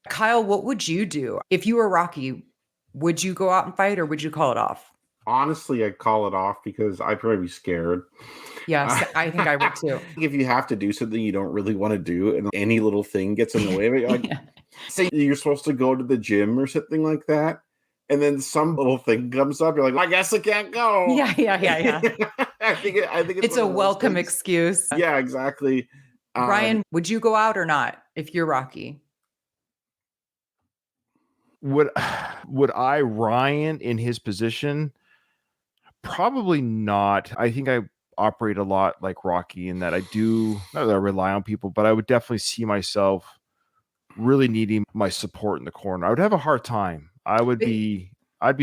Kyle, what would you do if you were Rocky? Would you go out and fight or would you call it off? Honestly, I'd call it off because I'd probably be scared. Yes, I think I would too. If you have to do something you don't really want to do and any little thing gets in the way of it, like Yeah. say you're supposed to go to the gym or something like that, and then some little thing comes up, you're like, I guess I can't go. Yeah. I think It's one a of those welcome things. excuse. Yeah, exactly. Ryan, would you go out or not if you're Rocky? Would I Ryan in his position? Probably not. I think I operate a lot like Rocky in that I do not that I rely on people, but I would definitely see myself really needing my support in the corner. I would have a hard time. I'd be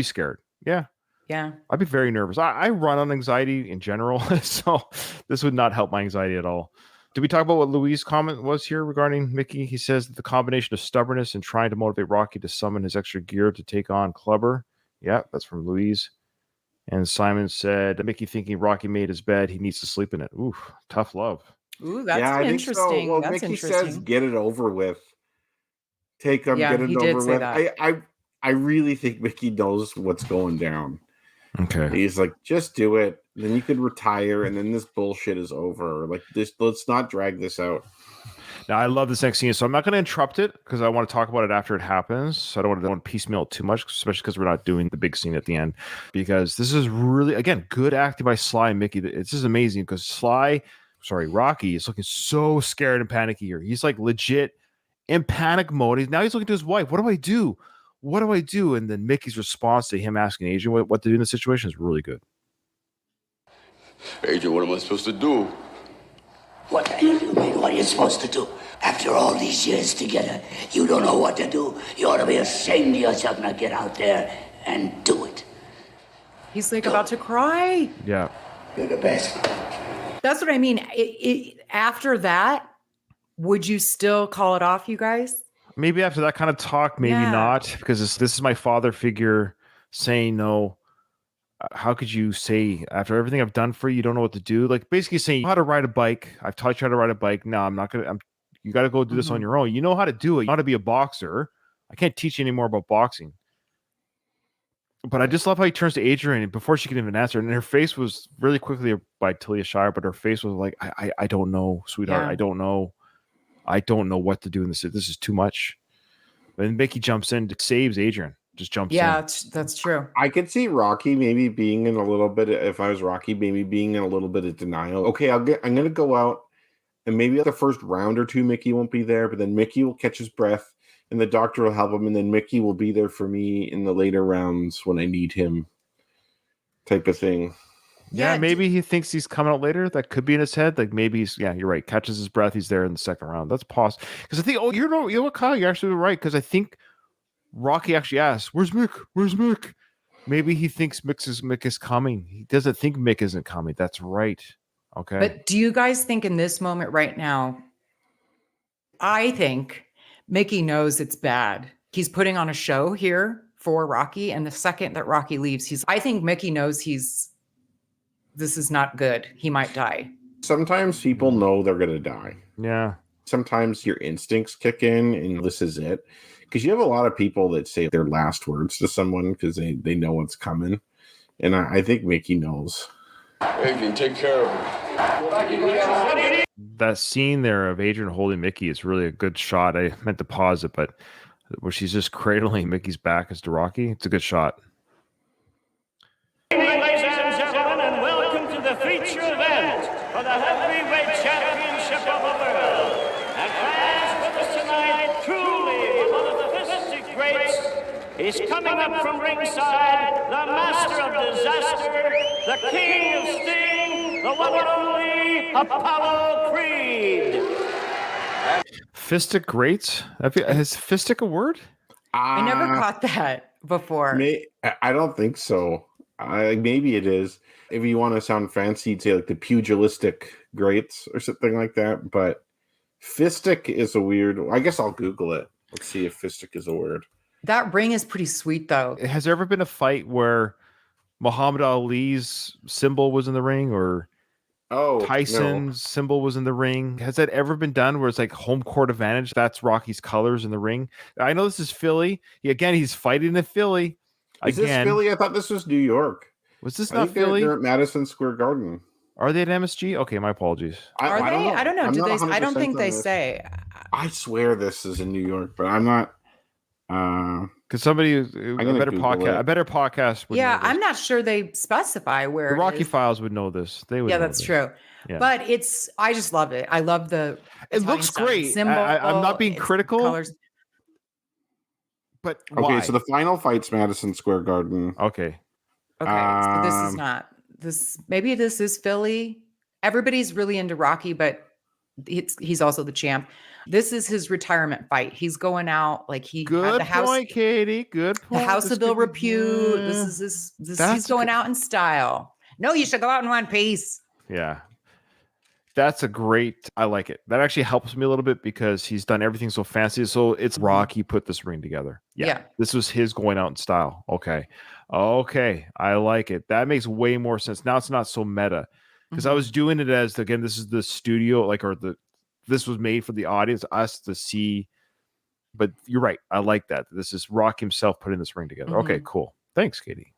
scared. Yeah. Yeah. I'd be very nervous. I run on anxiety in general, so this would not help my anxiety at all. Did we talk about what Louis' comment was here regarding Mickey? He says that the combination of stubbornness and trying to motivate Rocky to summon his extra gear to take on Clubber. Yeah, that's from Louise. And Simon said, Mickey thinking Rocky made his bed, he needs to sleep in it. Ooh, tough love. Ooh, that's I think interesting. so. Well, That's Mickey interesting. says, "Get it over with." Take them, Yeah, get it he did over say with. that. I really think Mickey knows what's going down. Okay. He's like, just do it. Then you could retire, and then this bullshit is over. Like this, let's not drag this out. Now, I love this next scene, so I'm not going to interrupt it because I want to talk about it after it happens. So I don't want to piecemeal it too much, especially because we're not doing the big scene at the end. Because this is really, again, good acting by Sly and Mickey. This is amazing because Rocky is looking so scared and panicky here. He's like legit in panic mode. Now he's looking to his wife. What do I do? What do I do? And then Mickey's response to him asking Adrian what to do in the situation is really good. Adrian, what am I supposed to do? What are you doing? What are you supposed to do? After all these years together, you don't know what to do. You ought to be ashamed of yourself. Now get out there and do it. He's like about to cry. Yeah. You're the best. That's what I mean. After that, would you still call it off, you guys? Maybe after that kind of talk, maybe not, because this is my father figure saying no. How could you say after everything I've done for you, you don't know what to do? Like basically saying how to ride a bike. I've taught you how to ride a bike. No, I'm not gonna. You got to go do this on your own. You know how to do it. You know how to be a boxer. I can't teach you any more about boxing. But I just love how he turns to Adrian before she can even answer. And her face was really quickly by Talia Shire, but her face was like, I don't know, sweetheart. Yeah. I don't know. I don't know what to do in this. This is too much. And Mickey jumps in, saves Adrian. Just jumps in. Yeah, that's true. I could see Rocky maybe being in a little bit. If I was Rocky, maybe being in a little bit of denial. Okay, I'm gonna go out, and maybe the first round or two, Mickey won't be there, but then Mickey will catch his breath, and the doctor will help him, and then Mickey will be there for me in the later rounds when I need him, type of thing. Yeah, maybe he thinks he's coming out later. That could be in his head. Like maybe he's, you're right. Catches his breath. He's there in the second round. That's possible. Because I think, you know what, Kyle, you're actually right. Because I think Rocky actually asks, "Where's Mick? Where's Mick?" Maybe he thinks Mick is coming. He doesn't think Mick isn't coming. That's right. Okay. But do you guys think in this moment right now, I think Mickey knows it's bad. He's putting on a show here for Rocky. And the second that Rocky leaves, I think Mickey knows this is not good. He might die. Sometimes people know they're going to die. Yeah. Sometimes your instincts kick in and this is it. Because you have a lot of people that say their last words to someone because they know what's coming. And I think Mickey knows. Adrian, take care of him. That scene there of Adrian holding Mickey is really a good shot. I meant to pause it, but where she's just cradling Mickey's back as to Rocky, it's a good shot. Ladies and gentlemen, and welcome to the feature event for the Heavyweight Championship of the World. And fans with us tonight, truly one of the fistic greats. He's coming up from ringside, the master of disaster, the king of sting, the one and only Apollo Creed. Fistic greats? Is fistic a word? I never caught that before. I don't think so. Maybe it is. If you want to sound fancy, you'd say like the pugilistic greats or something like that. But fistic is a weird. I guess I'll Google it. Let's see if fistic is a word. That ring is pretty sweet, though. Has there ever been a fight where Muhammad Ali's symbol was in the ring, or Tyson's symbol was in the ring? Has that ever been done where it's like home court advantage? That's Rocky's colors in the ring. I know this is Philly. He's fighting in Philly. Is this Philly? I thought this was New York. Was this not Philly? They're at Madison Square Garden. Are they at MSG? Okay, my apologies. Are they? I don't know. Do they? I don't think they say. I swear this is in New York, but I'm not. Because a better podcast. Would know this. I'm not sure they specify where. The Rocky Files would know this. They would. Yeah, that's true. Yeah. But I just love it. I love the. It looks great. I'm not being critical. Colors. But Okay, why? so the final fight's Madison Square Garden. Okay. Okay, so this is Um, not this. Maybe this is Philly. Everybody's really into Rocky, but he's also the champ. This is his retirement fight. He's going out like he had Good the house, point, Katie. Good the point. House This of Bill could be- Repute. yeah. This is this. That's He's going out in style. No, you should go out in one piece. Yeah. That's a great. I like it. That actually helps me a little bit because he's done everything so fancy. So it's Rocky put this ring together. Yeah. This was his going out in style. Okay. I like it. That makes way more sense. Now it's not so meta because I was doing it as again, this is the studio, this was made for the audience, us to see. But you're right. I like that. This is Rock himself putting this ring together. Okay, cool. Thanks, Katie.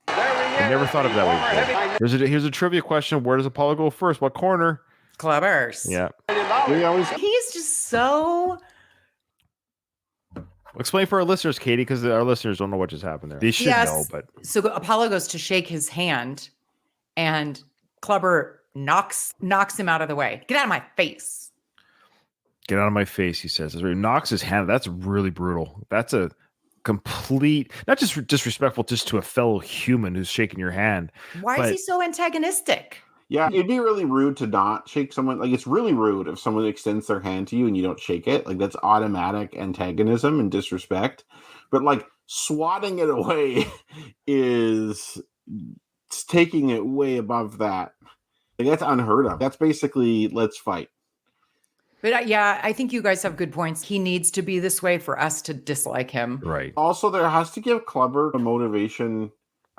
I never thought of it that way before. Here's a trivia question. Where does Apollo go first? What corner? Clubbers. Yeah. He's just so. Explain for our listeners, Katie, because our listeners don't know what just happened there. They should know, but So Apollo goes to shake his hand, and Clubber knocks him out of the way. Get out of my face. get out of my face, he says. As he knocks his hand. That's really brutal. That's a complete, not just disrespectful just to a fellow human who's shaking your hand. Why is he so antagonistic? Yeah, it'd be really rude to not shake someone. Like, it's really rude if someone extends their hand to you and you don't shake it. Like, that's automatic antagonism and disrespect. But, like, swatting it away is taking it way above that. Like, that's unheard of. That's basically, let's fight. But yeah, I think you guys have good points. He needs to be this way for us to dislike him. Right. Also, there has to give Clubber a motivation,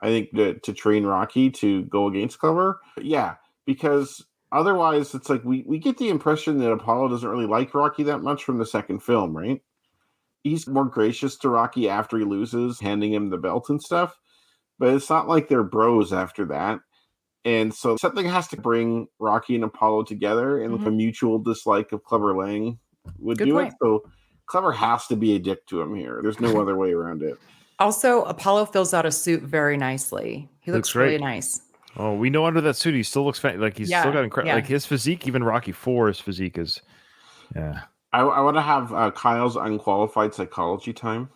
I think, to train Rocky to go against Clubber. Yeah, because otherwise it's like we get the impression that Apollo doesn't really like Rocky that much from the second film, right? He's more gracious to Rocky after he loses, handing him the belt and stuff. But it's not like they're bros after that. And so something has to bring Rocky and Apollo together, and like a mutual dislike of Clubber Lang would Good do point. it. So Clubber has to be a dick to him here. There's no other way around it. Also, Apollo fills out a suit very nicely. He looks really great. nice. Oh, we know under that suit he still looks like he's still got incredible. yeah. Like his physique, even Rocky IV's physique is. Yeah. I want to have Kyle's unqualified psychology time,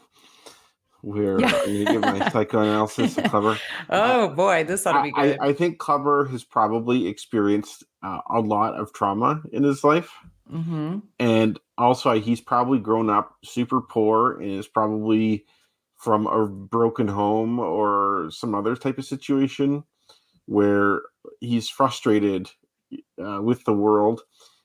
where I'm going to give my psychoanalysis of Clubber. Oh boy, this ought to be good. I think Clubber has probably experienced a lot of trauma in his life. Mm-hmm. And also, he's probably grown up super poor and is probably from a broken home or some other type of situation where he's frustrated with the world.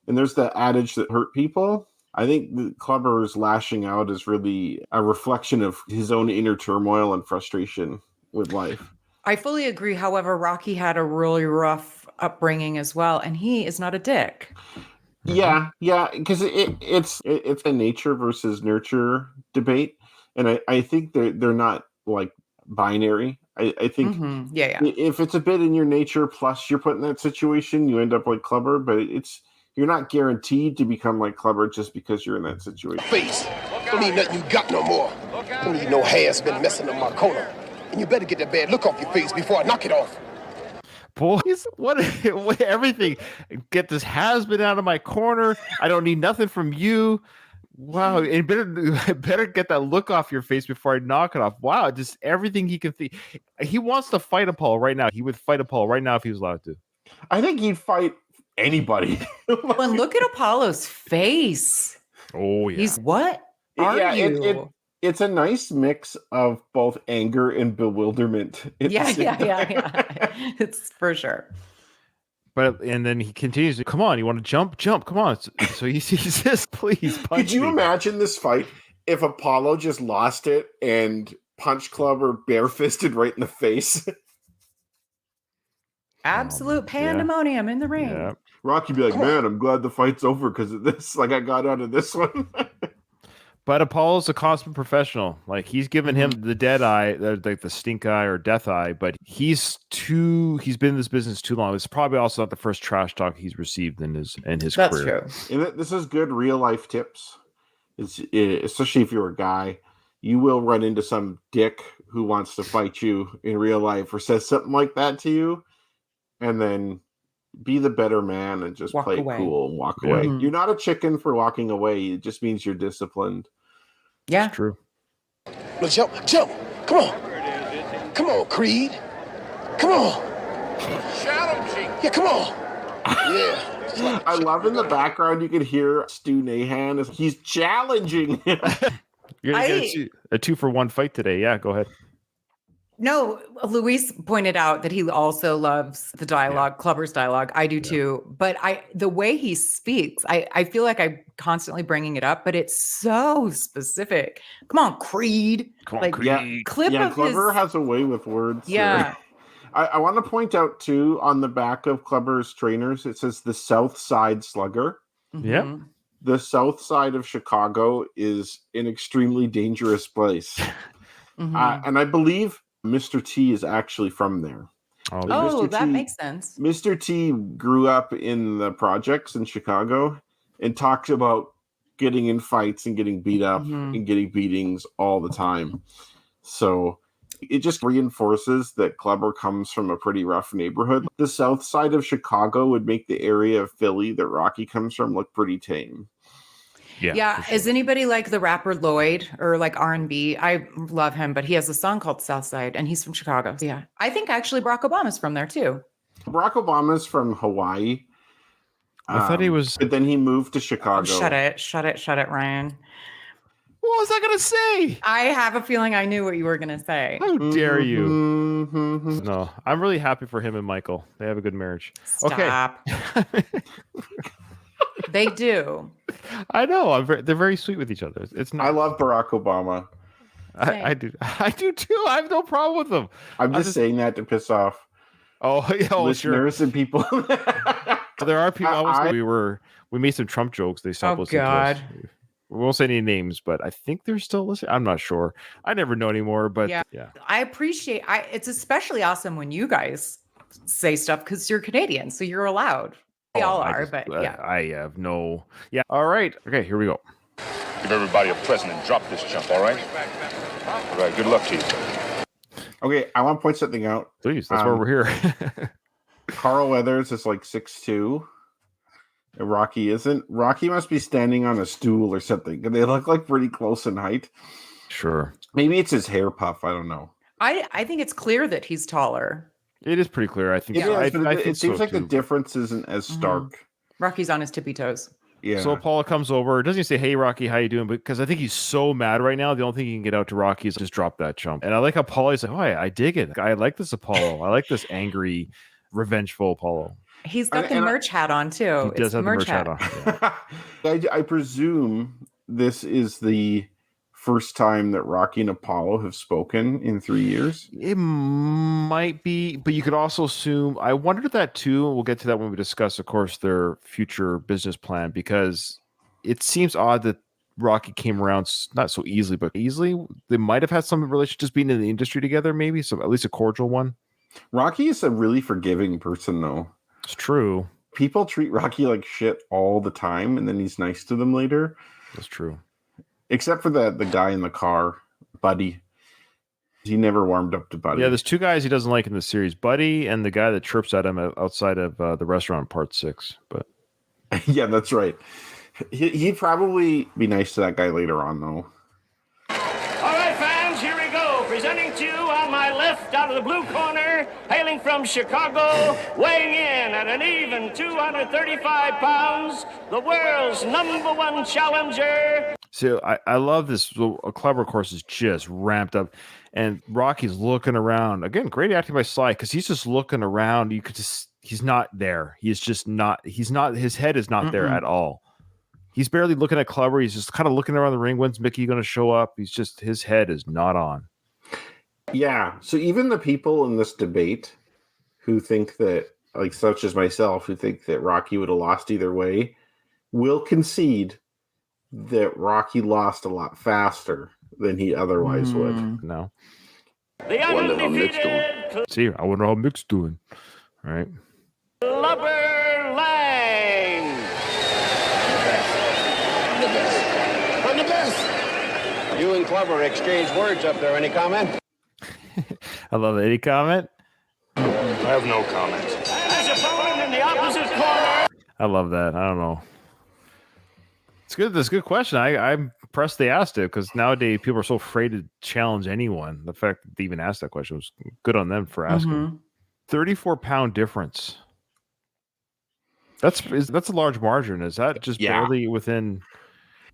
And there's that adage that hurt people. I think the Clubber's lashing out is really a reflection of his own inner turmoil and frustration with life. I fully agree. However, Rocky had a really rough upbringing as well, and he is not a dick. Yeah, because it's a nature versus nurture debate, and I think they're not like binary. I think if it's a bit in your nature, plus you're put in that situation, you end up like Clubber. But you're not guaranteed to become like Clubber just because you're in that situation. Face. Don't need nothing you got no more. Don't need no hair's been messing up my corner. And you better get that bad look off your face before I knock it off. Boys, what everything. Get this has-been out of my corner. I don't need nothing from you. Wow, and better get that look off your face before I knock it off. Wow, just everything he can think. He wants to fight Apollo right now. He would fight Apollo right now if he was allowed to. I think he'd fight anybody. Well, and look at Apollo's face. Oh yeah. He's what are you? It's a nice mix of both anger and bewilderment. Yeah. It's for sure. But and then he continues to, come on, you want to jump? Come on. So he says, please punch Could you me. imagine this fight if Apollo just lost it and punched Clubber barefisted right in the face? Absolute pandemonium in the ring. Yeah. Rocky be like, man, I'm glad the fight's over because of this. Like, I got out of this one. But Apollo's a consummate professional. Like he's given him the dead eye, like the stink eye or death eye, but he's been in this business too long. It's probably also not the first trash talk he's received in his That's career. true. And this is good real life tips. Especially if you're a guy, you will run into some dick who wants to fight you in real life or says something like that to you, and then be the better man and just play it cool and walk away. You're not a chicken for walking away. It just means you're disciplined. Yeah. It's true. Let's jump. Come on. Come on, Creed. Come on. Challenging. Yeah, come on. Yeah. I love in the background you could hear Stu Nahan as he's challenging him. You're gonna get a 2-for-1 fight today. Yeah, go ahead. No, Luis pointed out that he also loves the dialogue, Clubber's dialogue. I do too. But the way he speaks, I feel like I'm constantly bringing it up, but it's so specific. Come on, Creed. Come on, like, Creed. Yeah, clip of Clubber his, has a way with words. yeah. I want to point out too on the back of Clubber's trainers, it says the South Side Slugger. Yep. Mhm. The South Side of Chicago is an extremely dangerous place, Mhm. and I believe Mr. T is actually from there. Oh, Oh, Mr. that T makes sense. Mr. T grew up in the projects in Chicago and talked about getting in fights and getting beat up Mhm. and getting beatings all the time. So it just reinforces that Clubber comes from a pretty rough neighborhood. The south side of Chicago would make the area of Philly that Rocky comes from look pretty tame. Yeah. for sure. Is anybody like the rapper Lloyd or like R&B? I love him, but he has a song called Southside and he's from Chicago. Yeah. I think actually Barack Obama's from there too. Barack Obama's from Hawaii. I thought he was. But then he moved to Chicago. Oh, shut it, Ryan. What was I gonna say? I have a feeling I knew what you were going to say. How dare you? Mhm. No, I'm really happy for him and Michael. They have a good marriage. Stop. They do. I know. They're very sweet with each other. It's not. I love Barack Obama. I do. I do too. I have no problem with them. I'm just saying that to piss off Oh, yeah, sure. listeners and people. There are people. I- We made some Trump jokes. They stopped Oh, listening God. to us. We won't say any names, but I think they're still listening. I'm not sure. I never know anymore. But Yeah. yeah. I appreciate it's especially awesome when you guys say stuff because you're Canadian, so you're allowed. We all I are, just- but yeah. I have no. Yeah. All right. Okay. Here we go. Give everybody a present and drop this jump, all right? All right, good luck to you. Okay, I want to point something out. Please. That's why we're here. Carl Weathers is like 6'2", and Rocky isn't. Rocky must be standing on a stool or something. They look like pretty close in height. Sure. Maybe it's his hair puff. I don't know. I think it's clear that he's taller. It is pretty clear. I think. It so. is, but I it think seems so, like the too. difference isn't as stark. Rocky's on his tippy toes. Yeah. So Paula comes over. Doesn't he say, "Hey, Rocky, how you doing?" Because I think he's so mad right now. The only thing he can get out to Rocky is just drop that jump. And I like how Paula's like, "Oh, I dig it. I like this Apollo. I like this angry, revengeful Apollo." He's got And- the and merch hat on too. He does have the merch hat on. Yeah. I presume this is the first time that Rocky and Apollo have spoken in 3 years. It might be, but you could also assume. I wondered that too. We'll get to that when we discuss, of course, their future business plan, because it seems odd that Rocky came around not so easily, but easily. They might have had some relation, just being in the industry together, maybe. So at least a cordial one. Rocky is a really forgiving person, though. It's true. People treat Rocky like shit all the time, and then he's nice to them later. That's true. Except for the guy in the car, Buddy. He never warmed up to Buddy. Yeah, there's two guys he doesn't like in the series: Buddy and the guy that chirps at him outside of the restaurant in Part 6. But yeah, that's right. He'd probably be nice to that guy later on, though. All right, fans, here we go. Presenting to you on my left, out of the blue corner, hailing from Chicago, weighing in at an even 235 pounds, the world's #1 challenger. so I love this. So a Clever, of course, is just ramped up, and Rocky's looking around again. Great acting by Sly, because he's just looking around. You could just—he's not there. He's just not. He's not. His head is not there at all. He's barely looking at Clever. He's just kind of looking around the ring. When's Mickey going to show up? His head is not on. Yeah. So even the people in this debate who think that, like such as myself, who think that Rocky would have lost either way, will concede that Rocky lost a lot faster than he otherwise would. No. The Wonder how Mick's undefeated See, I wonder how Mick's doing. All right. Clubber Lang. I'm the best. You and Clever exchanged words up there. Any comment? I love that. Any comment? I have no comments. His opponent in the opposite corner. I love that. I don't know. It's good. That's a good question. I'm impressed they asked it, because nowadays people are so afraid to challenge anyone. The fact that they even asked that question was good on them for asking. Mhm. 34-pound difference. That's a large margin. Is that just Yeah. barely within?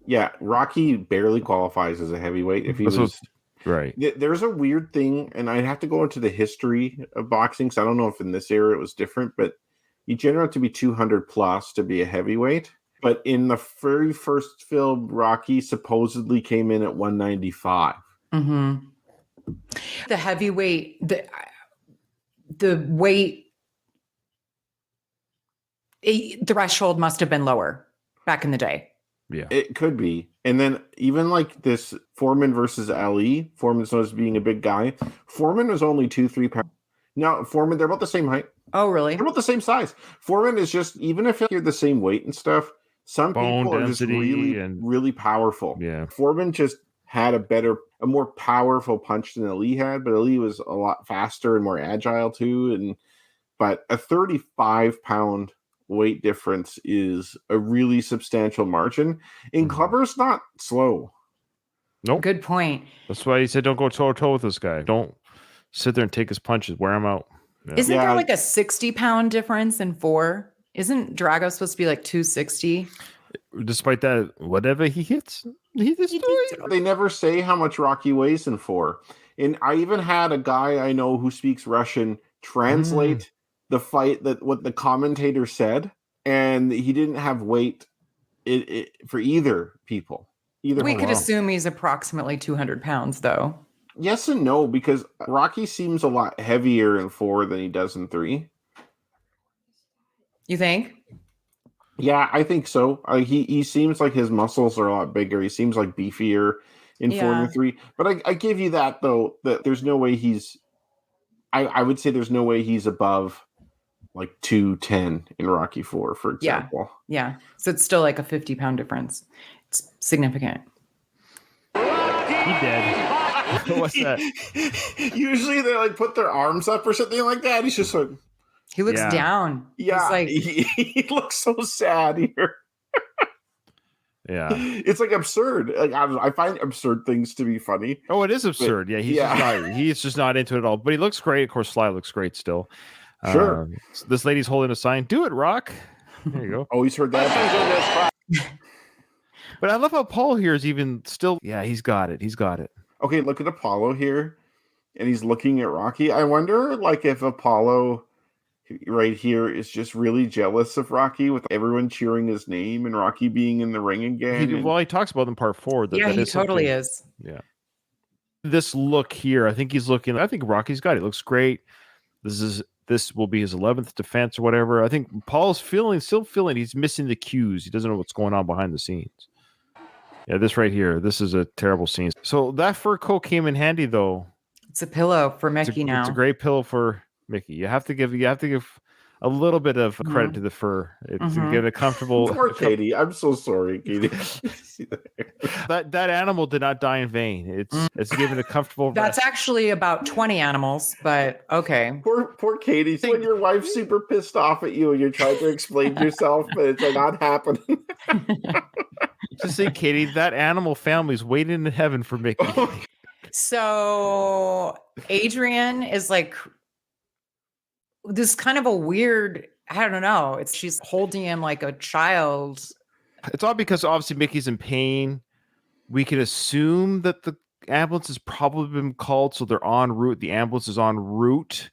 Yeah, Rocky barely qualifies as a heavyweight. If he That's what- was Right. there's a weird thing, and I'd have to go into the history of boxing. So I don't know if in this era it was different, but you generally have to be 200 plus to be a heavyweight. But in the very first film, Rocky supposedly came in at 195. Mhm. The heavyweight, the weight threshold must have been lower back in the day. Yeah. It could be. And then even like this Foreman versus Ali, Foreman's known as being a big guy. Foreman was only 2-3 pounds. No, Foreman, they're about the same height. Oh, really? They're about the same size. Foreman is just, even if you're the same weight and stuff, some Bone people are just density really, and- really powerful. Yeah. Foreman just had a more powerful punch than Ali had, but Ali was a lot faster and more agile too. But a 35-pound weight difference is a really substantial margin. And Clubber's not slow. Nope. Good point. That's why he said don't go toe to toe with this guy. Don't sit there and take his punches. Wear him out. Yeah. Isn't Yeah. there like a 60-pound difference in 4? Isn't Drago supposed to be like 260? Despite that, whatever he hits, he destroys. They never say how much Rocky weighs in 4. And I even had a guy I know who speaks Russian translate the fight, that what the commentator said, and he didn't have weight for either people. We could assume he's approximately 200 pounds, though. Yes and no, because Rocky seems a lot heavier in 4 than he does in 3. You think? Yeah, I think so. He seems like his muscles are a lot bigger. He seems like beefier in 4 Yeah. than 3. But I give you that, though, that there's no way he's... I would say there's no way he's above like 210 in Rocky 4, for Yeah. example. Yeah. So it's still like a 50-pound difference. It's significant. He dead. What's that? Usually they like put their arms up or something like that. He's just like... He looks Yeah. down. Yeah, He's like, he looks so sad here. Yeah. It's like absurd. Like I find absurd things to be funny. Oh, it is absurd. Yeah, he's just not into it at all. But he looks great. Of course, Sly looks great still. Sure. This lady's holding a sign. Do it, Rock. There you go. Always heard that. But I love how Paul here is even still. Yeah, he's got it. He's got it. Okay, look at Apollo here, and he's looking at Rocky. I wonder, like, if Apollo right here is just really jealous of Rocky, with everyone cheering his name and Rocky being in the ring again. He talks about in part 4. yeah, he is totally something- is. Yeah. This look here, I think he's looking. I think Rocky's got it. Looks great. This will be his 11th defense or whatever. I think Paul's still feeling he's missing the cues. He doesn't know what's going on behind the scenes. Yeah, this right here. This is a terrible scene. So that fur coat came in handy, though. It's a pillow for Mickey now. It's a great pillow for Mickey. You have to give a little bit of credit to the fur. It's to get a comfortable. Poor Katie. I'm so sorry, Katie. that animal did not die in vain. It's given a comfortable. That's rest. actually about 20 animals, but okay. Poor Katie. So when your wife's super pissed off at you and you're trying to explain yourself, but it's like not happening. Just say, Katie, that animal family's waiting in heaven for Mickey. So Adrian is like this kind of a weird, I don't know. She's holding him like a child. It's odd because obviously Mickey's in pain. We can assume that the ambulance has probably been called, so they're en route. The ambulance is en route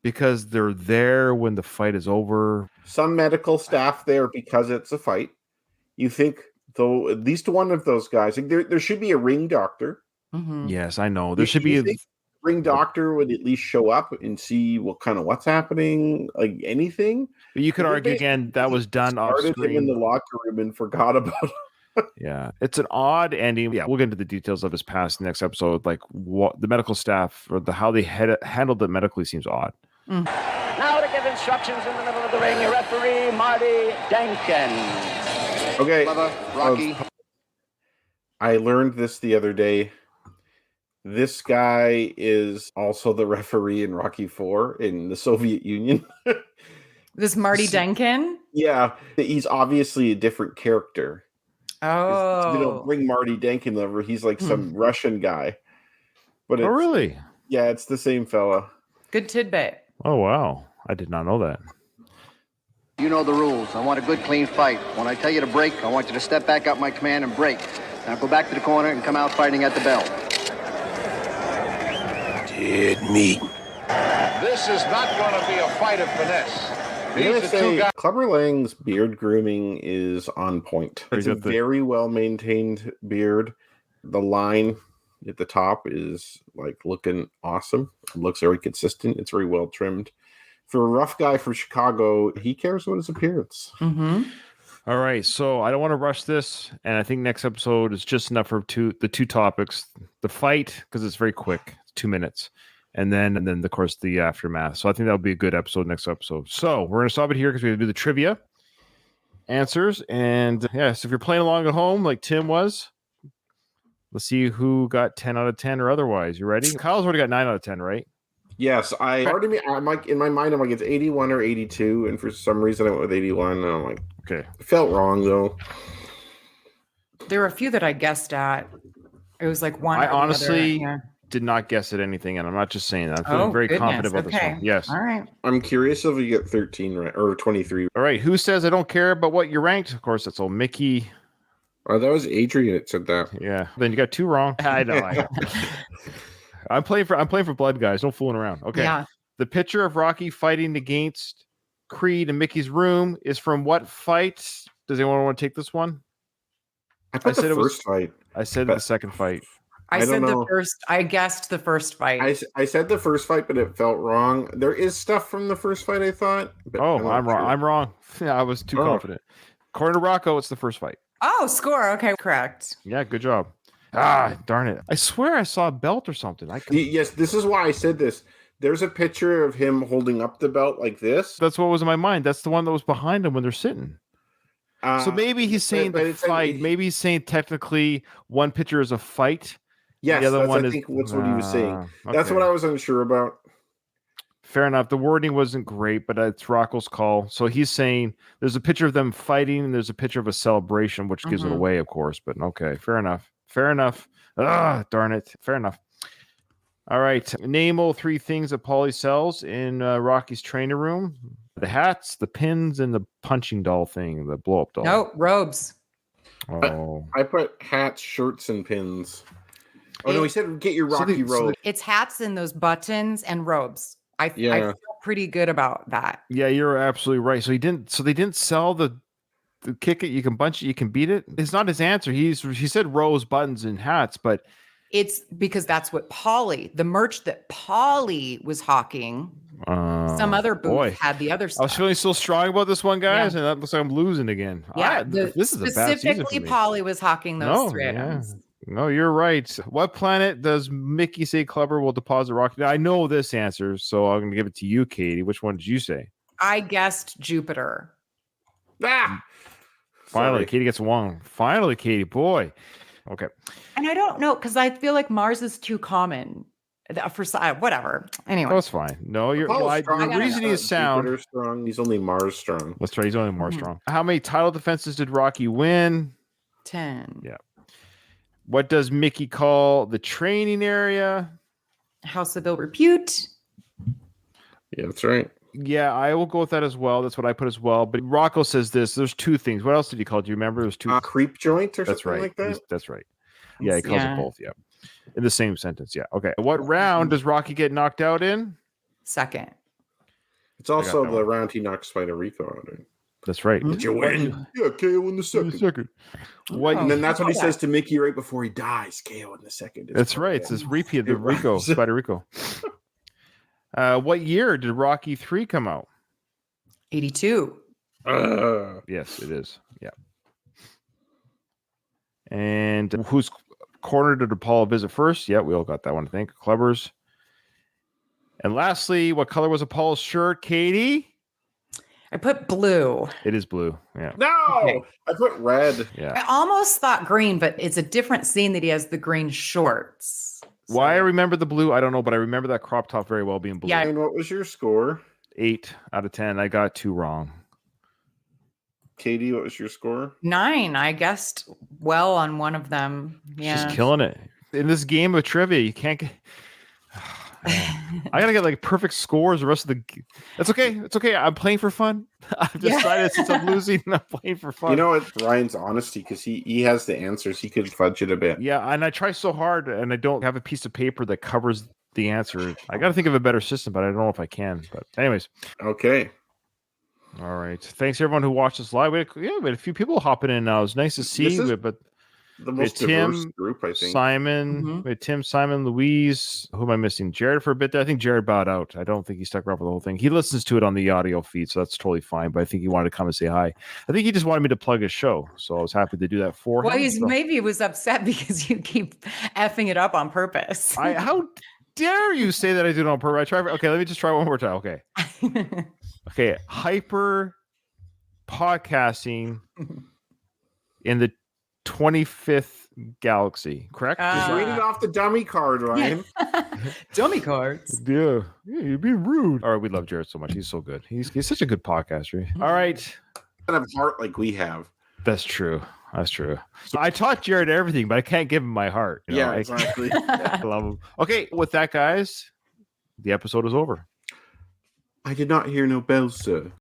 because they're there when the fight is over. Some medical staff there because it's a fight. You think, though, at least one of those guys, like there should be a ring doctor. Mhm. Yes, I know. There should You be think ring doctor would at least show up and see what's happening, like anything. But you could They argue again that was done off Started him in screen. the locker room and forgot about it. Yeah, it's an odd ending. Yeah, we'll get into the details of his past next episode. Like what the medical staff or how they handled it medically seems odd. Now to give instructions in the middle of the ring, your referee, Marty Denkin. Okay, Rocky. I learned this the other day. This guy is also the referee in Rocky IV in the Soviet Union. This Marty Denkin. Yeah, he's obviously a different character. They don't Oh, bring Marty Dankenlover. He's like some Russian guy. But Oh, really? Yeah, it's the same fella. good tidbit. Oh, wow. I did not know that. You know the rules. I want a good, clean fight. When I tell you to break, I want you to step back up my command and break. Now go back to the corner and come out fighting at the bell. Dead meat. This is not going to be a fight of finesse. I'm These gonna are two say guys. Clubber Lang's beard grooming is on point. It's a got the- very well maintained beard. The line at the top is like looking awesome. It looks very consistent. It's very well trimmed. For a rough guy from Chicago, he cares about his appearance. Mm-hmm. All right, so I don't want to rush this, and I think next episode is just enough for the two topics: the fight, because it's very quick, 2 minutes, and then of course the aftermath. So I think that'll be a good episode next episode. So we're gonna stop it here because we have to do the trivia answers, and yes, if you're playing along at home like Tim was, let's see who got 10 out of 10 or otherwise. You ready? Kyle's already got 9 out of 10, right? Yes, I'm like in my mind, I'm like it's 81 or 82, and for some reason I went with 81. And I'm like, okay, it felt wrong though. There were a few that I guessed at. It was like one. I or the other. honestly Yeah. did not guess at anything, and I'm not just saying that. I'm feeling Oh, very goodness. confident about this Okay. one. Yes. All right. I'm curious if you get 13 right or 23. All right. Who says I don't care about what you ranked? Of course, that's old Mickey. Oh, that was Adrian that said that. Yeah. Then you got 2 wrong. I know. I'm playing for blood, guys. No fooling around. Okay. Yeah. The picture of Rocky fighting against Creed in Mickey's room is from what fight? Does anyone want to take this one? I thought the first fight. I said but- the second fight. I don't said the know. first. I guessed the first fight. I said the first fight, but it felt wrong. There is stuff from the first fight, I thought. But Oh, not I'm wrong. sure. I'm wrong. Yeah, I was too Oh. confident. According to Rocco, it's the first fight. Oh, score. Okay, correct. Yeah, good job. Ah, darn it. I swear I saw a belt or something. Yes, this is why I said this. There's a picture of him holding up the belt like this. That's what was in my mind. That's the one that was behind him when they're sitting. So maybe he's saying but the it's like- fight. Maybe he's saying technically one picture is a fight. Yes, the other that's, one I is. think that's what he was saying. That's okay. what I was unsure about. Fair enough. The wording wasn't great, but it's Rocco's call. So he's saying there's a picture of them fighting, and there's a picture of a celebration, which gives it Mhm. away, of course. But okay, fair enough. Fair enough. Ah, darn it. Fair enough. All right. Name all 3 things that Paulie sells in Rocky's training room: the hats, the pins, and the punching doll thing, the blow up doll. No, robes. Oh. I put hats, shirts, and pins. Oh no, he said get your So Rocky the- so robe. It's hats and those buttons and robes. I Yeah. feel pretty good about that. Yeah, you're absolutely right. So they didn't sell the kick it, you can bunch it, you can beat it. It's not his answer. He said rose, buttons, and hats, but It's because that's what the merch that Polly was hawking. Some other booth boy. had the other I was stuff. feeling so strong about this one, guys, and that looks like I'm losing again. Yeah, This is a bad season for specifically me. Polly was hawking those No, 3 yeah. items. No, you're right. What planet does Mickey say Clubber will deposit Rocky? Now, I know this answer, so I'm going to give it to you, Katie. Which one did you say? I guessed Jupiter. Ah! Finally, Sorry. Katie gets one. Finally, Katie, boy. Okay. And I don't know because I feel like Mars is too common for whatever. Anyway, That's fine. No, you're Apollo's strong. the reasoning is sound. Jupiter's strong. He's only Mars strong. Let's try. He's only more Mhm. strong. How many title defenses did Rocky win? 10. Yeah. What does Mickey call the training area? House of Ill Repute. Yeah, that's right. Yeah, I will go with that as well. That's what I put as well. But Rocco says this. There's 2 things. What else did he call it? Do you remember? There's 2. Creep joint or That's something right. like that. That's right. Yeah, he calls Yeah. it both. Yeah. In the same sentence. Yeah. Okay. What round does Rocky get knocked out in? Second. It's also that the one. round he knocks Spider Rico out in. That's right. Did you win? Yeah, KO in the second. What? And then that's what he Oh, says to Mickey right before he dies. KO in the second. That's right. It's this repeat of the It Rico, rhymes. Spider Rico. What year did Rocky 3 come out? 82. Yes, it is. Yeah. And whose corner did Apollo visit first? Yeah, we all got that one, I think. Clubbers. And lastly, what color was Apollo's shirt, Katie? I put blue. It is blue. Yeah. No, Okay. I put red. Yeah. I almost thought green, but it's a different scene that he has the green shorts. Why I remember the blue, I don't know, but I remember that crop top very well being blue. Yeah. And what was your score? 8 out of 10. I got 2 wrong. Katie, what was your score? 9. I guessed well on one of them. Yeah. She's killing it in this game of trivia. You can't get. I gotta get like perfect scores. The rest of the. That's okay. It's okay. I'm playing for fun. I've decided since I'm losing, I'm playing for fun. You know what? Ryan's honesty, because he has the answers. He could fudge it a bit. Yeah, and I try so hard, and I don't have a piece of paper that covers the answer. I got to think of a better system, but I don't know if I can. But anyways, Okay. all right. Thanks everyone who watched us live. We had a few people hopping in now. It was nice to see. This is But The we had most diverse group, I think. Simon, we had Tim, Simon, Louise. Who am I missing? Jared for a bit there. I think Jared bowed out. I don't think he stuck around for the whole thing. He listens to it on the audio feed, so that's totally fine. But I think he wanted to come and say hi. I think he just wanted me to plug his show, so I was happy to do that for Well, him. So- maybe he was upset because you keep effing it up on purpose. how dare you say that I did it on purpose? Okay, let me just try one more time. Okay. Okay. Hyper podcasting in the 25th galaxy, correct? Just read it off the dummy card, Ryan. Dummy cards. Yeah, you'd be rude. All right, we love Jared so much. He's so good. He's such a good podcaster. All right. Kind of heart like we have. That's true. That's true. So I taught Jared everything, but I can't give him my heart. You know? Yeah, exactly. I love him. Okay, with that, guys, the episode is over. I did not hear no bells, sir.